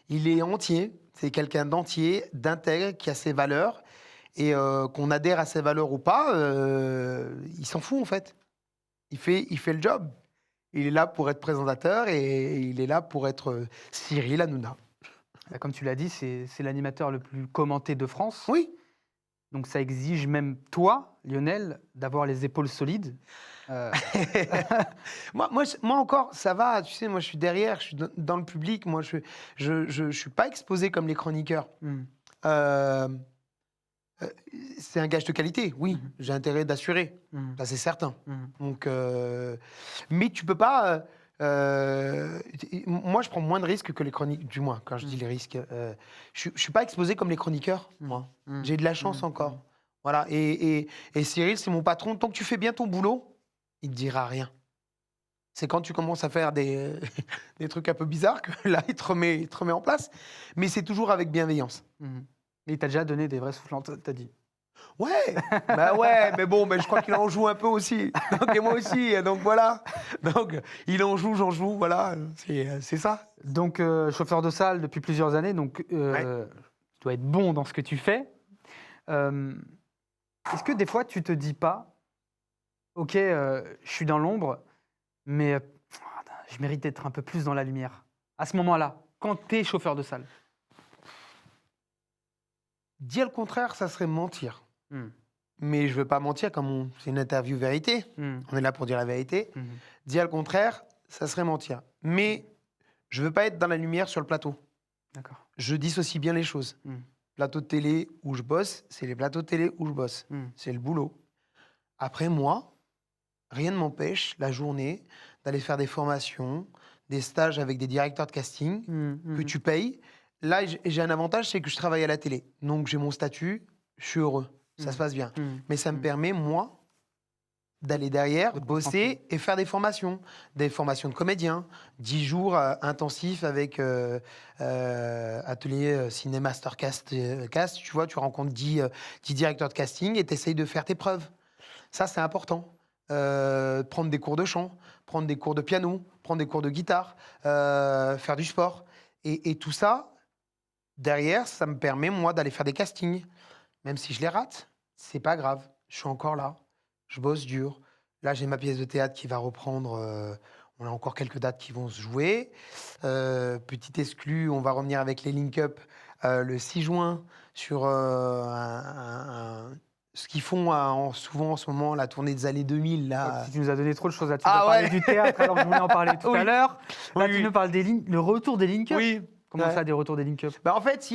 Il est entier. C'est quelqu'un d'entier, d'intègre, qui a ses valeurs. Et qu'on adhère à ses valeurs ou pas, il s'en fout, en fait. Il fait le job. Il est là pour être présentateur et il est là pour être Cyril Hanouna. Comme tu l'as dit, c'est l'animateur le plus commenté de France. Oui. Donc ça exige même toi, Lionel, d'avoir les épaules solides. moi encore, ça va. Tu sais, moi, je suis derrière, je suis dans le public. Moi, je suis pas exposé comme les chroniqueurs. C'est un gage de qualité, oui. J'ai intérêt d'assurer, ça c'est certain. Donc, mais tu peux pas. Moi, je prends moins de risques que les chroniqueurs, du moins, quand je dis les risques. Je suis pas exposé comme les chroniqueurs, moi. J'ai de la chance encore. Voilà. Et Cyril, c'est mon patron. Tant que tu fais bien ton boulot, il te dira rien. C'est quand tu commences à faire des trucs un peu bizarres que là, il te remet en place. Mais c'est toujours avec bienveillance. Il t'a déjà donné des vraies soufflantes, t'as dit. Ouais, mais bon, je crois qu'il en joue un peu aussi. Donc, et moi aussi, donc voilà. Donc, il en joue, j'en joue, voilà, c'est ça. Donc, chauffeur de salle depuis plusieurs années, donc tu dois être bon dans ce que tu fais. Est-ce que des fois, tu te dis pas, ok, je suis dans l'ombre, mais je mérite d'être un peu plus dans la lumière. À ce moment-là, quand tu es chauffeur de salle. Dire le contraire, ça serait mentir. Mais je ne veux pas mentir, comme c'est une interview vérité. On est là pour dire la vérité. Dire le contraire, ça serait mentir. Mais je ne veux pas être dans la lumière sur le plateau. D'accord. Je dissocie bien les choses. Plateau de télé où je bosse, c'est les plateaux de télé où je bosse. C'est le boulot. Après, moi, rien ne m'empêche, la journée, d'aller faire des formations, des stages avec des directeurs de casting que tu payes. Là, j'ai un avantage, c'est que je travaille à la télé. Donc, j'ai mon statut, je suis heureux. Ça se passe bien. Mais ça me permet, moi, d'aller derrière, bosser et faire des formations de comédiens, 10 jours intensifs avec atelier ciné mastercast, tu vois, tu rencontres 10 directeurs de casting et tu essayes de faire tes preuves. Ça, c'est important. Prendre des cours de chant, prendre des cours de piano, prendre des cours de guitare, faire du sport. Et tout ça, derrière, ça me permet, moi, d'aller faire des castings. Même si je les rate, c'est pas grave. Je suis encore là. Je bosse dur. Là, j'ai ma pièce de théâtre qui va reprendre. On a encore quelques dates qui vont se jouer. Petit exclu, on va revenir avec les link-up le 6 juin sur ce qu'ils font souvent en ce moment, la tournée des années 2000. Là. Tu nous as donné trop de choses là. Tu Ah nous as parlé ouais. du théâtre alors que je voulais en parler tout Oui. à l'heure. Là, Oui, tu oui. nous parles le retour des Link Up. Oui. Comment Ouais. ça, des retours des Link Up? Bah, en fait,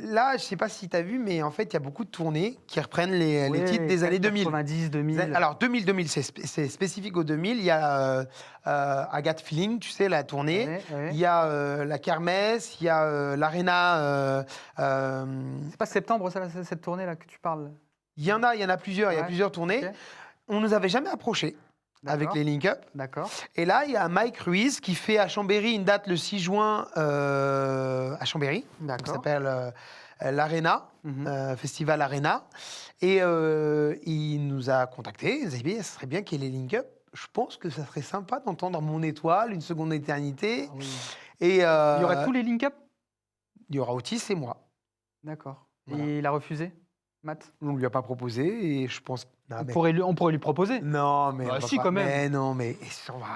là, je sais pas si tu as vu, mais en fait, il y a beaucoup de tournées qui reprennent les titres des années 2000. 90, 2000. Alors 2000, c'est spécifique aux 2000. Il y a Agathe Feeling, tu sais, la tournée. Ouais, ouais. Il y a la Kermesse, il y a l'Arena. C'est pas septembre, ça, cette tournée-là que tu parles? Il y en a plusieurs. Il y a Ouais. plusieurs tournées. Ok. On nous avait jamais approchés avec D'accord. les Link Up. D'accord. Et là, il y a Mike Ruiz qui fait à Chambéry une date le 6 juin à Chambéry. Ça D'accord. s'appelle l'Arena, Mhm. Festival Arena. Et il nous a contactés. Il nous a dit, ça serait bien qu'il y ait les Link Up. Je pense que ça serait sympa d'entendre Mon Étoile, Une seconde éternité. Ah oui. Et, Il y aurait tous les Link Up? il y aura Otis et moi. D'accord. Voilà. Et il a refusé, Matt? On ne lui a pas proposé et je pense... Non, On mais, pourrait lui proposer. non, mais... Bah, on va si, pas- quand même. Mais non, mais... on va-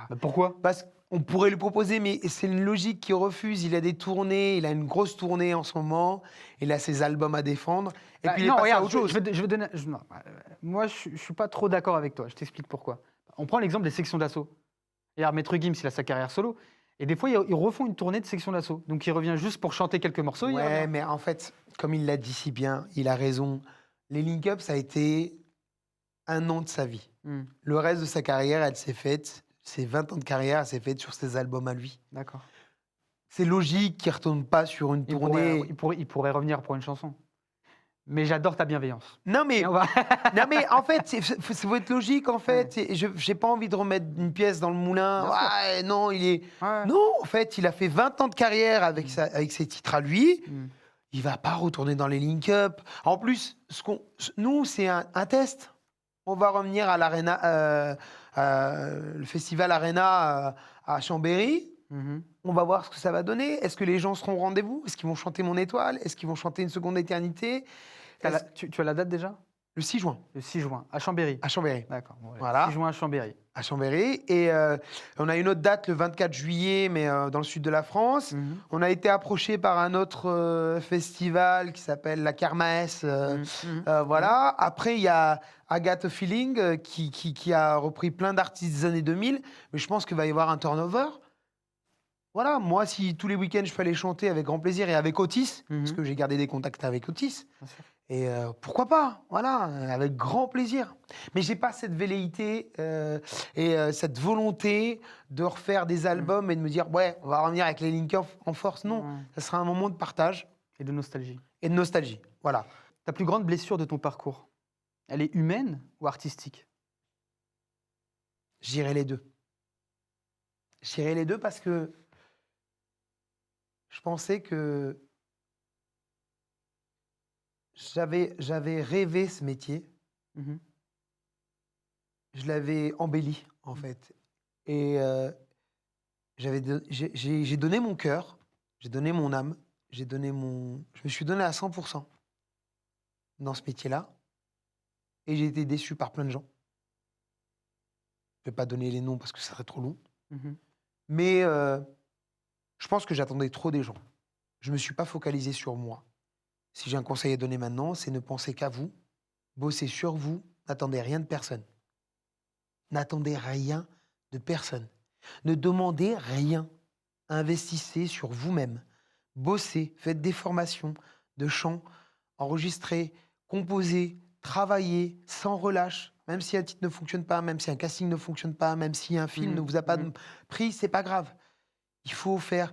Bah, pourquoi? Parce qu'on pourrait lui proposer, mais c'est une logique qu'il refuse. Il a des tournées, il a une grosse tournée en ce moment, il a ses albums à défendre, et Bah, puis il est non, passé à regarde, autre chose. je vais donner. Non, moi, je suis pas trop d'accord avec toi. Je t'explique pourquoi. On prend l'exemple des sections d'assaut. Regarde, Maître Gims, il a sa carrière solo. Et des fois, ils refont une tournée de sections d'assaut. Donc, il revient juste pour chanter quelques morceaux. il Ouais, revient. mais en fait, comme il l'a dit si bien, il a raison. Les Link Up, ça a été un an de sa vie. Hmm, Le reste de sa carrière, elle s'est faite, ses 20 ans de carrière, elle s'est faite sur ses albums à lui. D'accord. C'est logique qu'il ne retourne pas sur une Il tournée. pourrait revenir pour une chanson. Mais j'adore ta bienveillance. Non, mais Et on va- non, mais en fait, faut être logique, en fait. Et je n'ai pas envie de remettre une pièce dans le moulin. Bien sûr. Ouais, non, il est... Ouais. Non, en fait, il a fait 20 ans de carrière avec ses titres à lui. Hmm. Il va pas retourner dans les Link Up. En plus, nous, c'est un test. On va revenir à l'Arena, le festival Arena à Chambéry. Mhm. On va voir ce que ça va donner. Est-ce que les gens seront au rendez-vous? Est-ce qu'ils vont chanter Mon Étoile? Est-ce qu'ils vont chanter Une seconde éternité? Tu as la date déjà? Le 6 juin, Le 6 juin, à Chambéry. à Chambéry. D'accord. Bon, Voilà. 6 juin à Chambéry. À Chambéry. Et on a une autre date le 24 juillet, mais dans le sud de la France. Mhm. On a été approché par un autre festival qui s'appelle la Kermesse. Mhm. Voilà. Après, il y a Agathe Feeling qui a repris plein d'artistes des années 2000. Mais je pense qu'il va y avoir un turnover. Voilà. Moi, si tous les week-ends, je peux aller chanter avec grand plaisir et avec Otis, parce Mhm. que j'ai gardé des contacts avec Otis. Bien sûr. Et pourquoi pas, voilà, avec grand plaisir. Mais j'ai pas cette velléité et cette volonté de refaire des albums et de me dire ouais, on va revenir avec les Link Up en force. Non, Ouais. ça sera un moment de partage Et de nostalgie. et de nostalgie. Voilà. Ta plus grande blessure de ton parcours, elle est humaine ou artistique? J'irai les deux. J'irai les deux parce que je pensais que j'avais rêvé ce métier. Mhm. Je l'avais embelli, en fait. Et j'ai donné mon cœur, j'ai donné mon âme, je me suis donné à 100% dans ce métier-là. Et j'ai été déçu par plein de gens. Je ne vais pas donner les noms parce que ça serait trop long. Mhm. Mais je pense que j'attendais trop des gens. Je ne me suis pas focalisé sur moi. Si j'ai un conseil à donner maintenant, c'est ne penser qu'à vous, bossez sur vous, n'attendez rien de personne. N'attendez rien de personne. Ne demandez rien. Investissez sur vous-même. Bossez, faites des formations de chant, enregistrez, composez, travaillez sans relâche. Même si un titre ne fonctionne pas, même si un casting ne fonctionne pas, même si un film ne vous a pas pris, c'est pas grave. Il faut faire.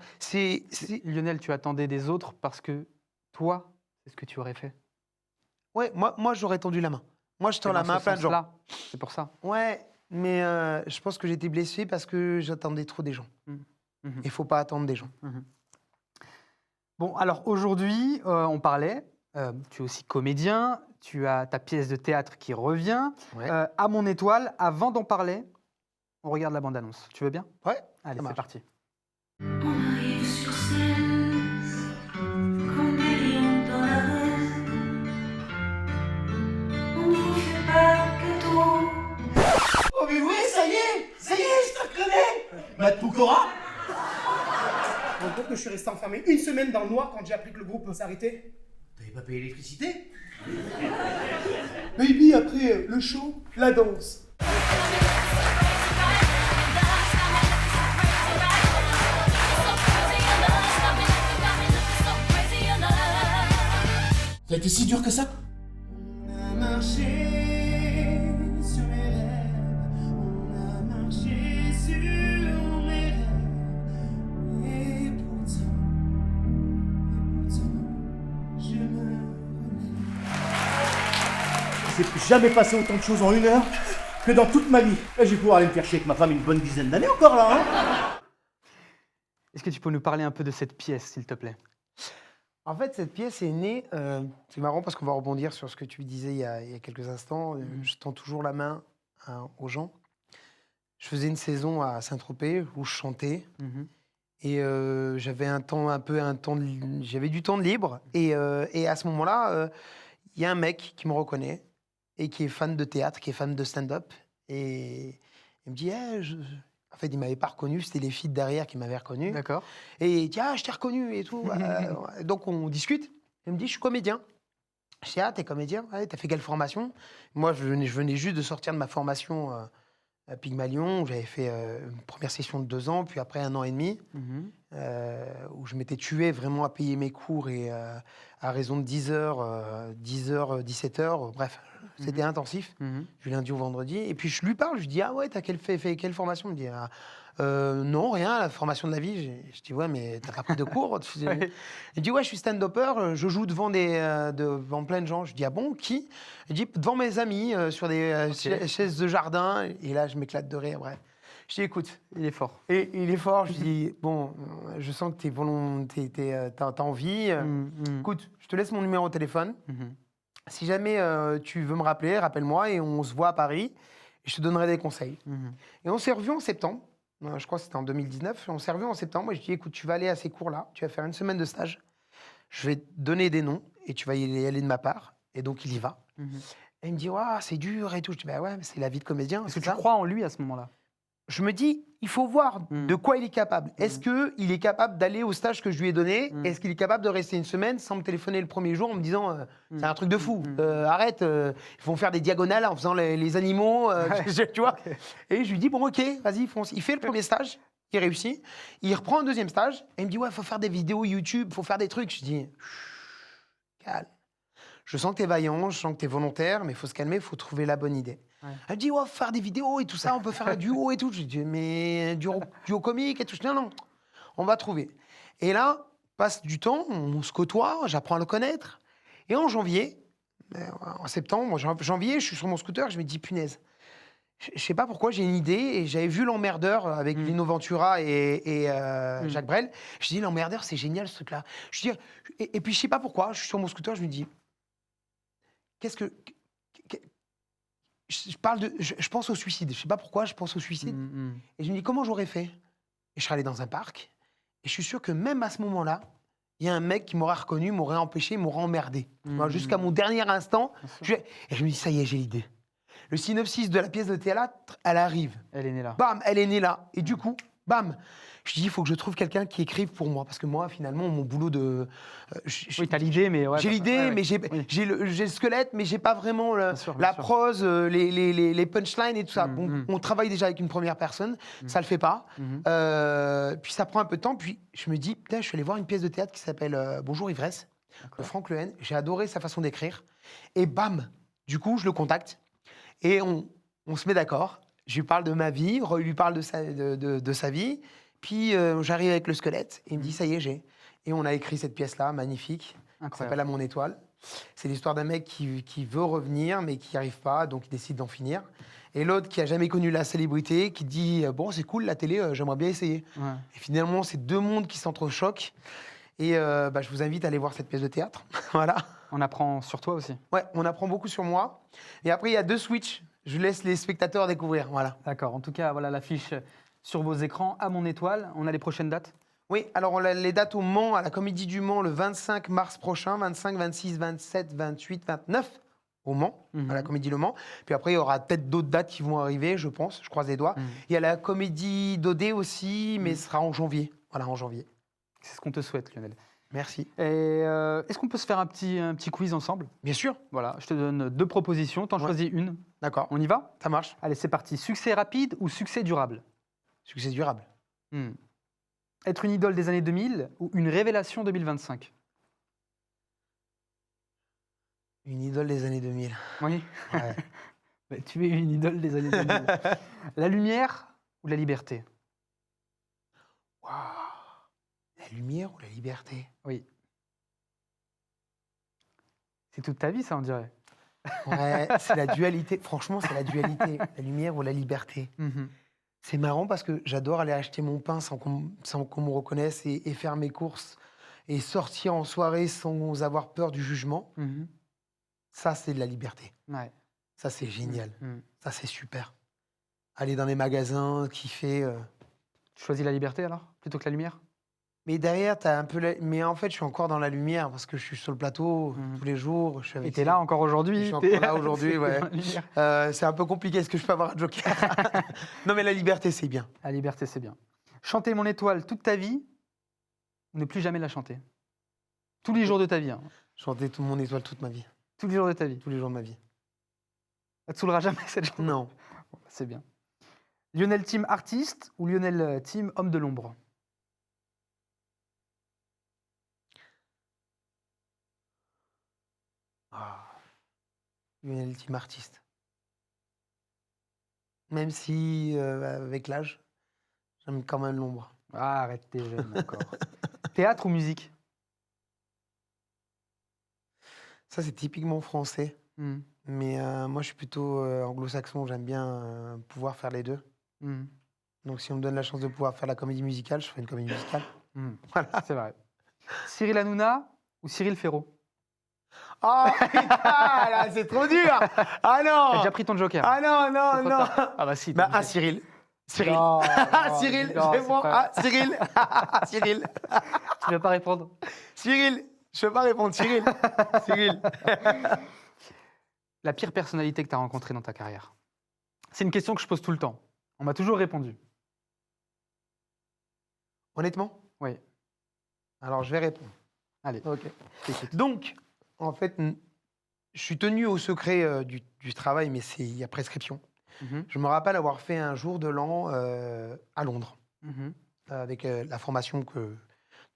Lionel, tu attendais des autres parce que toi, c'est ce que tu aurais fait. Ouais, moi j'aurais tendu la main. Moi, je tends la main à plein de gens. C'est pour ça. Ouais, mais je pense que j'ai été blessé parce que j'attendais trop des gens. Mhm. Il faut pas attendre des gens. Bon, alors aujourd'hui, on parlait, tu es aussi comédien, tu as ta pièce de théâtre qui revient. Ouais. À Mon Étoile, avant d'en parler, on regarde la bande-annonce. Tu veux bien? Ouais, Allez, c'est marche. parti. On arrive sur scène, comme des lions dans la rue. On vous fait pas de cadeau. Oh mais oui, ça y est, je te reconnais. Matt Pokora. On peut que je suis resté enfermé une semaine dans le noir quand j'ai appris que le groupe s'arrêtait. T'avais pas payé l'électricité? Baby, après le show, la danse. Ça a été si dur que ça? On a marché sur mes rêves, on a marché sur mes rêves, et pourtant, je me relève. Il s'est jamais passé autant de choses en 1 heure que dans toute ma vie. Là, je vais pouvoir aller me faire chier avec ma femme une bonne dizaine d'années encore, là, hein. Est-ce que tu peux nous parler un peu de cette pièce, s'il te plaît? En fait, cette pièce est née. C'est marrant parce qu'on va rebondir sur ce que tu disais il y a quelques instants. Je tends toujours la main aux gens. Je faisais une saison à Saint-Tropez où je chantais. Et j'avais j'avais du temps de libre. Et à ce moment-là, il y a un mec qui me reconnaît et qui est fan de théâtre, qui est fan de stand-up. Et il me dit En fait, il ne m'avait pas reconnu, c'était les filles derrière qui m'avaient reconnu. D'accord. Et il dit, je t'ai reconnu et tout. Donc, on discute. Il me dit, je suis comédien. Je dis, t'es comédien? Ouais, t'as fait quelle formation? Moi, je venais juste de sortir de ma formation à Pygmalion, où j'avais fait une première session de 2 ans, puis après 1 an et demi, où je m'étais tué vraiment à payer mes cours et à raison de 10h, 17h, bref, c'était intensif, du lundi au vendredi. Et puis je lui parle, je lui dis, ouais, t'as fait quelle formation? Il me dit, non, rien, la formation de la vie. Je dis, ouais, mais t'as pas pris de cours? Il dit, ouais, je suis stand-upper, je joue devant plein de gens. Je dis, ah bon, qui? Il dit, devant mes amis, sur des chaises de jardin. Et là, je m'éclate de rire, bref. Je dis, écoute. Il est fort. Et il est fort. Je dis, bon, je sens que t'as envie. Écoute, je te laisse mon numéro de téléphone. Si jamais tu veux me rappeler, rappelle-moi et on se voit à Paris. Et je te donnerai des conseils. Et on s'est revus en septembre. Je crois que c'était en 2019. On s'est revus en septembre. Et je dis, écoute, tu vas aller à ces cours-là. Tu vas faire 1 semaine de stage. Je vais te donner des noms et tu vas y aller de ma part. Et donc, il y va. Et il me dit, c'est dur et tout. Je dis, bah ouais, mais c'est la vie de comédien. Est-ce que tu crois en lui à ce moment-là? Je me dis, il faut voir de quoi il est capable. Est-ce qu'il est capable d'aller au stage que je lui ai donné? Est-ce qu'il est capable de rester 1 semaine sans me téléphoner le premier jour en me disant c'est un truc de fou, arrête, ils vont faire des diagonales en faisant les animaux, tu vois. Et je lui dis, bon, ok, vas-y, fonce. Il fait le premier stage, il réussit. Il reprend un 2e stage et il me dit, ouais, il faut faire des vidéos YouTube, il faut faire des trucs. Je dis, calme. Je sens que tu es vaillant, je sens que tu es volontaire, mais il faut se calmer, il faut trouver la bonne idée. Elle me dit, ouais, faire des vidéos et tout ça, on peut faire un duo et tout. Je dis, mais duo comique et tout. Je dis, non, on va trouver. Et là, passe du temps, on se côtoie, j'apprends à le connaître. Et en janvier, en septembre, janvier, je suis sur mon scooter, je me dis, punaise, je sais pas pourquoi, j'ai une idée, et j'avais vu L'Emmerdeur avec Lino Ventura et Jacques Brel. Je dis, L'Emmerdeur, c'est génial ce truc-là. Je dis, et puis je sais pas pourquoi, je suis sur mon scooter, je me dis, qu'est-ce que... Je pense au suicide. Je sais pas pourquoi, je pense au suicide. Et je me dis, comment j'aurais fait? Et je serais allé dans un parc. Et je suis sûr que même à ce moment-là, il y a un mec qui m'aurait reconnu, m'aurait empêché, m'aurait emmerdé. Jusqu'à mon dernier instant. Et je me dis, ça y est, j'ai l'idée. Le synopsis de la pièce de théâtre, elle arrive. Elle est née là. Bam, elle est née là. Et du coup, bam. Je dis, il faut que je trouve quelqu'un qui écrive pour moi. Parce que moi, finalement, mon boulot de... oui, t'as l'idée, mais... Ouais, j'ai l'idée, mais j'ai le squelette, mais j'ai pas vraiment la prose, les punchlines et tout ça. Bon, on travaille déjà avec une première personne, ça le fait pas. Puis ça prend un peu de temps. Puis je me dis, putain, je suis allé voir une pièce de théâtre qui s'appelle Bonjour Ivresse, de Franck Lehen. J'ai adoré sa façon d'écrire. Et bam, du coup, je le contacte. Et on se met d'accord. Je lui parle de ma vie, il lui parle de sa vie. Puis j'arrive avec le squelette et il me dit, ça y est, j'ai. Et on a écrit cette pièce-là, magnifique, qui s'appelle À mon étoile. C'est l'histoire d'un mec qui veut revenir, mais qui n'y arrive pas, donc il décide d'en finir. Et l'autre qui n'a jamais connu la célébrité, qui dit, bon, c'est cool, la télé, j'aimerais bien essayer. Et finalement, c'est 2 mondes qui s'entrechoquent. Et je vous invite à aller voir cette pièce de théâtre. Voilà. On apprend sur toi aussi. Ouais, on apprend beaucoup sur moi. Et après, il y a 2 switches. Je laisse les spectateurs découvrir. Voilà. D'accord. En tout cas, voilà l'affiche sur vos écrans, À mon étoile. On a les prochaines dates? Oui, alors on a les dates au Mans, à la Comédie du Mans, le 25 mars prochain, 25, 26, 27, 28, 29, au Mans, à la Comédie Le Mans. Puis après, il y aura peut-être d'autres dates qui vont arriver, je pense, je croise les doigts. Il y a la Comédie d'Odé aussi, mais ce sera en janvier. Voilà, en janvier. C'est ce qu'on te souhaite, Lionel. Merci. Et est-ce qu'on peut se faire un petit quiz ensemble? Bien sûr. Voilà, je te donne 2 propositions, t'en Ouais. choisis une. D'accord. On y va? Ça marche. Allez, c'est parti. Succès rapide ou succès durable? Succès durable. Être une idole des années 2000 ou une révélation 2025? Une idole des années 2000. Oui. Ouais. Bah, tu es une idole des années 2000. La lumière ou la liberté? Waouh. La lumière ou la liberté? Oui. C'est toute ta vie, ça, on dirait. Ouais, c'est la dualité. Franchement, c'est la dualité. La lumière ou la liberté. C'est marrant parce que j'adore aller acheter mon pain sans qu'on me reconnaisse et faire mes courses et sortir en soirée sans avoir peur du jugement. Ça, c'est de la liberté. Ouais. Ça, c'est génial. Ça, c'est super. Aller dans les magasins, kiffer. Tu choisis la liberté, alors, plutôt que la lumière? Mais derrière, t'as un peu... Mais en fait, je suis encore dans la lumière parce que je suis sur le plateau tous les jours. Je suis Et avec t'es là encore aujourd'hui? Je suis encore là aujourd'hui, ouais. Dans la lumière. C'est un peu compliqué. Est-ce que je peux avoir un joker? Non, mais la liberté, c'est bien. La liberté, c'est bien. Chanter Mon étoile toute ta vie ou ne plus jamais la chanter? Tous les jours de ta vie. Hein. Chanter tout mon étoile toute ma vie. Tous les jours de ta vie. Tous les jours de ma vie. Ça te saoulera jamais, cette chanson? Non. Bon, bah, c'est bien. Lionel team artiste ou Lionel team homme de l'ombre? Lionel team artiste. Même si, avec l'âge, j'aime quand même l'ombre. Ah, arrête, t'es jeune encore. Théâtre ou musique? Ça, c'est typiquement français. Mais moi, je suis plutôt anglo-saxon. J'aime bien pouvoir faire les deux. Donc, si on me donne la chance de pouvoir faire la comédie musicale, je ferai une comédie musicale. Voilà. C'est vrai. Cyril Hanouna ou Cyril Ferraud? Oh, putain, là, c'est trop dur. Ah non. T'as déjà pris ton joker. Ah non, C'est non, trop non. tard. Ah bah si. Bah, t'as ah, dit- Cyril. Cyril. Non, Cyril, non, c'est c'est bon. pas- Ah, Cyril. Cyril. Tu vas pas répondre. Cyril. Je peux pas répondre, Cyril. Cyril. La pire personnalité que tu as rencontrée dans ta carrière? C'est une question que je pose tout le temps. On m'a toujours répondu. Honnêtement? Oui. Alors, je vais répondre. Allez. Ok. T'écoutes. Donc, en fait, je suis tenu au secret du travail, mais il y a prescription. Je me rappelle avoir fait un jour de l'an à Londres, avec la formation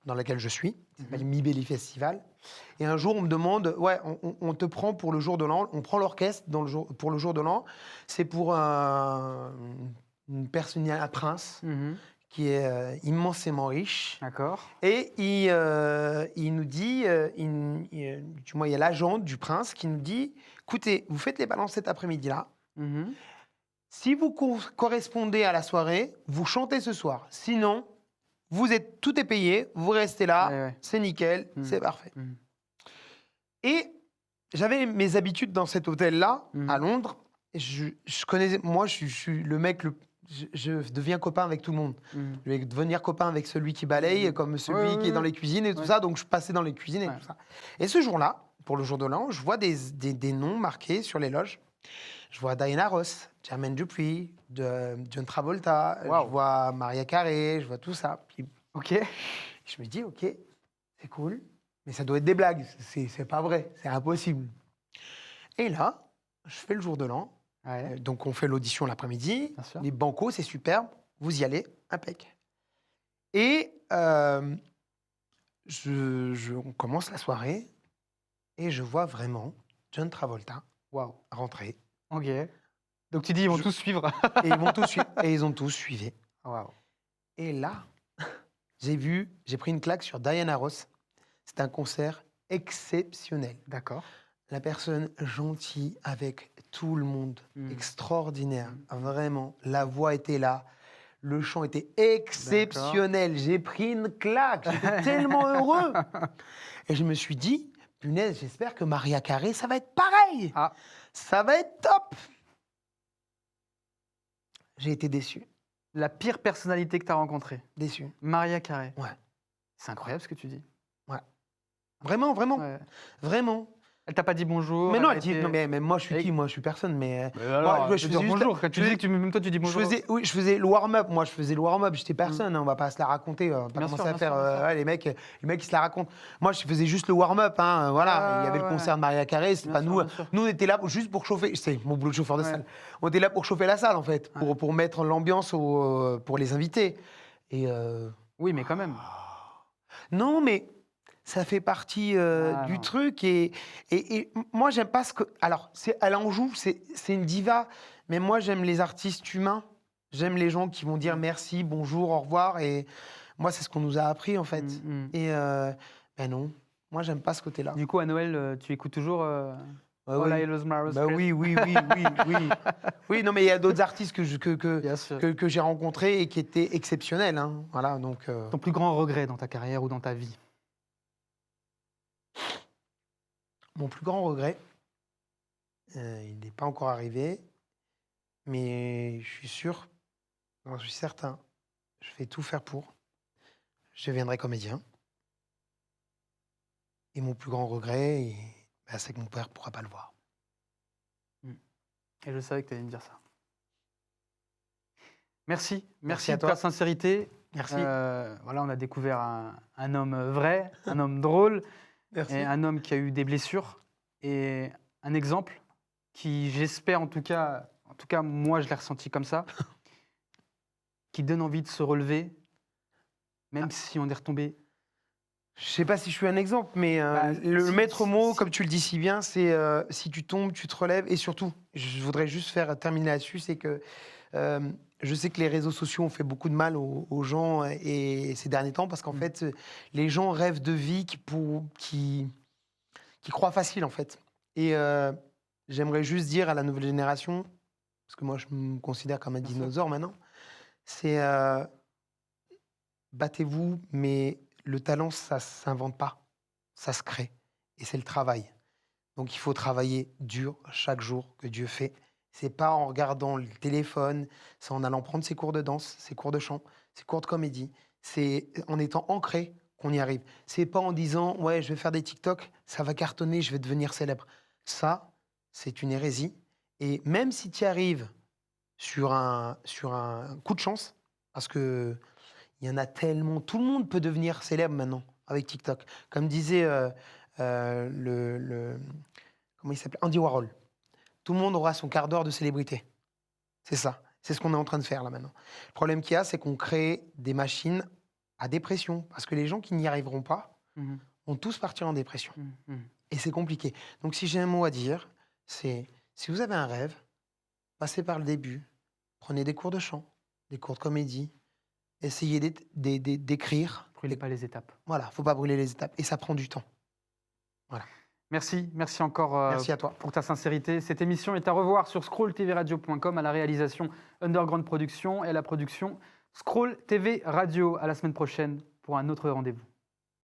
dans laquelle je suis, qui s'appelle Mi-Belly Festival. Et un jour, on me demande, ouais, on te prend pour le jour de l'an, on prend l'orchestre pour le jour de l'an. C'est pour une personne, un prince, qui est immensément riche. D'accord. Et il nous dit, du moins, il y a l'agent du prince qui nous dit, écoutez, vous faites les balances cet après-midi-là. Si vous correspondez à la soirée, vous chantez ce soir. Sinon, tout est payé, vous restez là, Ouais. c'est nickel, c'est parfait. Et j'avais mes habitudes dans cet hôtel-là, à Londres. Et je connaissais, moi, je suis le mec, je deviens copain avec tout le monde. Je vais devenir copain avec celui qui balaye, comme celui qui est dans les cuisines et tout ça. Donc, je passais dans les cuisines et tout ça. Et ce jour-là, pour le jour de l'an, je vois des noms marqués sur les loges. Je vois Diana Ross, Jermaine Dupri, John Travolta, je vois Maria Carey, je vois tout ça. Puis, ok. Je me dis, ok, c'est cool, mais ça doit être des blagues. C'est pas vrai, c'est impossible. Et là, je fais le jour de l'an. Donc, on fait l'audition l'après-midi. Les bancos, c'est superbe. Vous y allez, impec. Et on commence la soirée et je vois vraiment John Travolta rentrer. Ok. Donc, tu dis, ils vont tous suivre. Et ils vont tous suivre. Et ils ont tous suivi. Wow. Et là, j'ai pris une claque sur Diana Ross. C'est un concert exceptionnel. D'accord. La personne gentille avec tout le monde, extraordinaire, vraiment. La voix était là, le chant était exceptionnel. J'ai pris une claque, j'étais tellement heureux. Et je me suis dit, punaise, j'espère que Maria Carey, ça va être pareil. Ça va être top. J'ai été déçu. La pire personnalité que tu as rencontrée? Déçu. Maria Carey. Ouais. C'est incroyable ce que tu dis. Ouais. Vraiment, vraiment. Ouais. Vraiment. Elle t'a pas dit bonjour? Mais non, elle elle dit, était- non, mais moi, je suis Et- qui? Moi, je suis personne, mais... Mais alors, moi, je dire bonjour. Quand tu dis que même toi, tu dis Je bonjour. faisais le warm-up, moi je faisais le warm-up, j'étais personne, hein, on va pas se la raconter, on va pas Bien commencer sûr, à bien faire sûr, bien sûr. les mecs ils se la racontent. Moi je faisais juste le warm-up, hein, voilà, il y avait le ouais. concert de Maria Carré, c'est Bien pas sûr, nous, bien sûr. nous on était là juste pour chauffer, c'est mon boulot de chauffeur de Ouais. salle, on était là pour chauffer la salle en fait, Ouais. pour mettre l'ambiance pour les invités. Et Oui, mais quand même. non mais ça fait partie Ah, du non. truc et moi j'aime pas ce que... Alors, elle en joue, c'est une diva, mais moi j'aime les artistes humains, j'aime les gens qui vont dire merci, bonjour, au revoir, et moi c'est ce qu'on nous a appris en fait. Et ben non, moi j'aime pas ce côté-là. Du coup, à Noël, tu écoutes toujours Ouais, All ouais. I Love Maros Bah Chris? oui. Oui, non mais il y a d'autres artistes Bien sûr. que j'ai rencontrés et qui étaient exceptionnels, hein. Voilà, donc... Ton plus grand regret dans ta carrière ou dans ta vie? Mon plus grand regret, il n'est pas encore arrivé, mais je suis sûr, j'en suis certain, je vais tout faire pour. Je deviendrai comédien. Et mon plus grand regret, bah, c'est que mon père ne pourra pas le voir. Et je savais que tu allais me dire ça. Merci. Merci à de toi. ta sincérité. Merci. Voilà, on a découvert un homme vrai, un homme drôle, Merci. et un homme qui a eu des blessures, et un exemple qui, j'espère en tout cas moi je l'ai ressenti comme ça, qui donne envie de se relever, même si on est retombé. Je sais pas si je suis un exemple, mais le maître mot, comme tu le dis si bien, c'est si tu tombes, tu te relèves. Et surtout, je voudrais juste terminer là-dessus, c'est que je sais que les réseaux sociaux ont fait beaucoup de mal aux gens et ces derniers temps, parce qu'en fait, les gens rêvent de vie qui croient facile, en fait. Et j'aimerais juste dire à la nouvelle génération, parce que moi, je me considère comme un dinosaure maintenant, c'est battez-vous, mais le talent, ça ne s'invente pas, ça se crée. Et c'est le travail. Donc il faut travailler dur chaque jour que Dieu fait. C'est pas en regardant le téléphone, c'est en allant prendre ses cours de danse, ses cours de chant, ses cours de comédie. C'est en étant ancré qu'on y arrive. C'est pas en disant « ouais, je vais faire des TikTok, ça va cartonner, je vais devenir célèbre ». Ça, c'est une hérésie. Et même si tu y arrives sur un coup de chance, parce que il y en a tellement, tout le monde peut devenir célèbre maintenant avec TikTok. Comme disait comment il s'appelait, Andy Warhol. Tout le monde aura son quart d'heure de célébrité. C'est ça. C'est ce qu'on est en train de faire là maintenant. Le problème qu'il y a, c'est qu'on crée des machines à dépression. Parce que les gens qui n'y arriveront pas vont tous partir en dépression. Et c'est compliqué. Donc si j'ai un mot à dire, c'est si vous avez un rêve, passez par le début. Prenez des cours de chant, des cours de comédie. Essayez d'écrire. Brûlez pas les étapes. Voilà, faut pas brûler les étapes. Et ça prend du temps. Voilà. Merci encore Merci à toi. pour ta sincérité. Cette émission est à revoir sur scrolltvradio.com, à la réalisation Underground Production et à la production Scroll TV Radio. À la semaine prochaine pour un autre rendez-vous.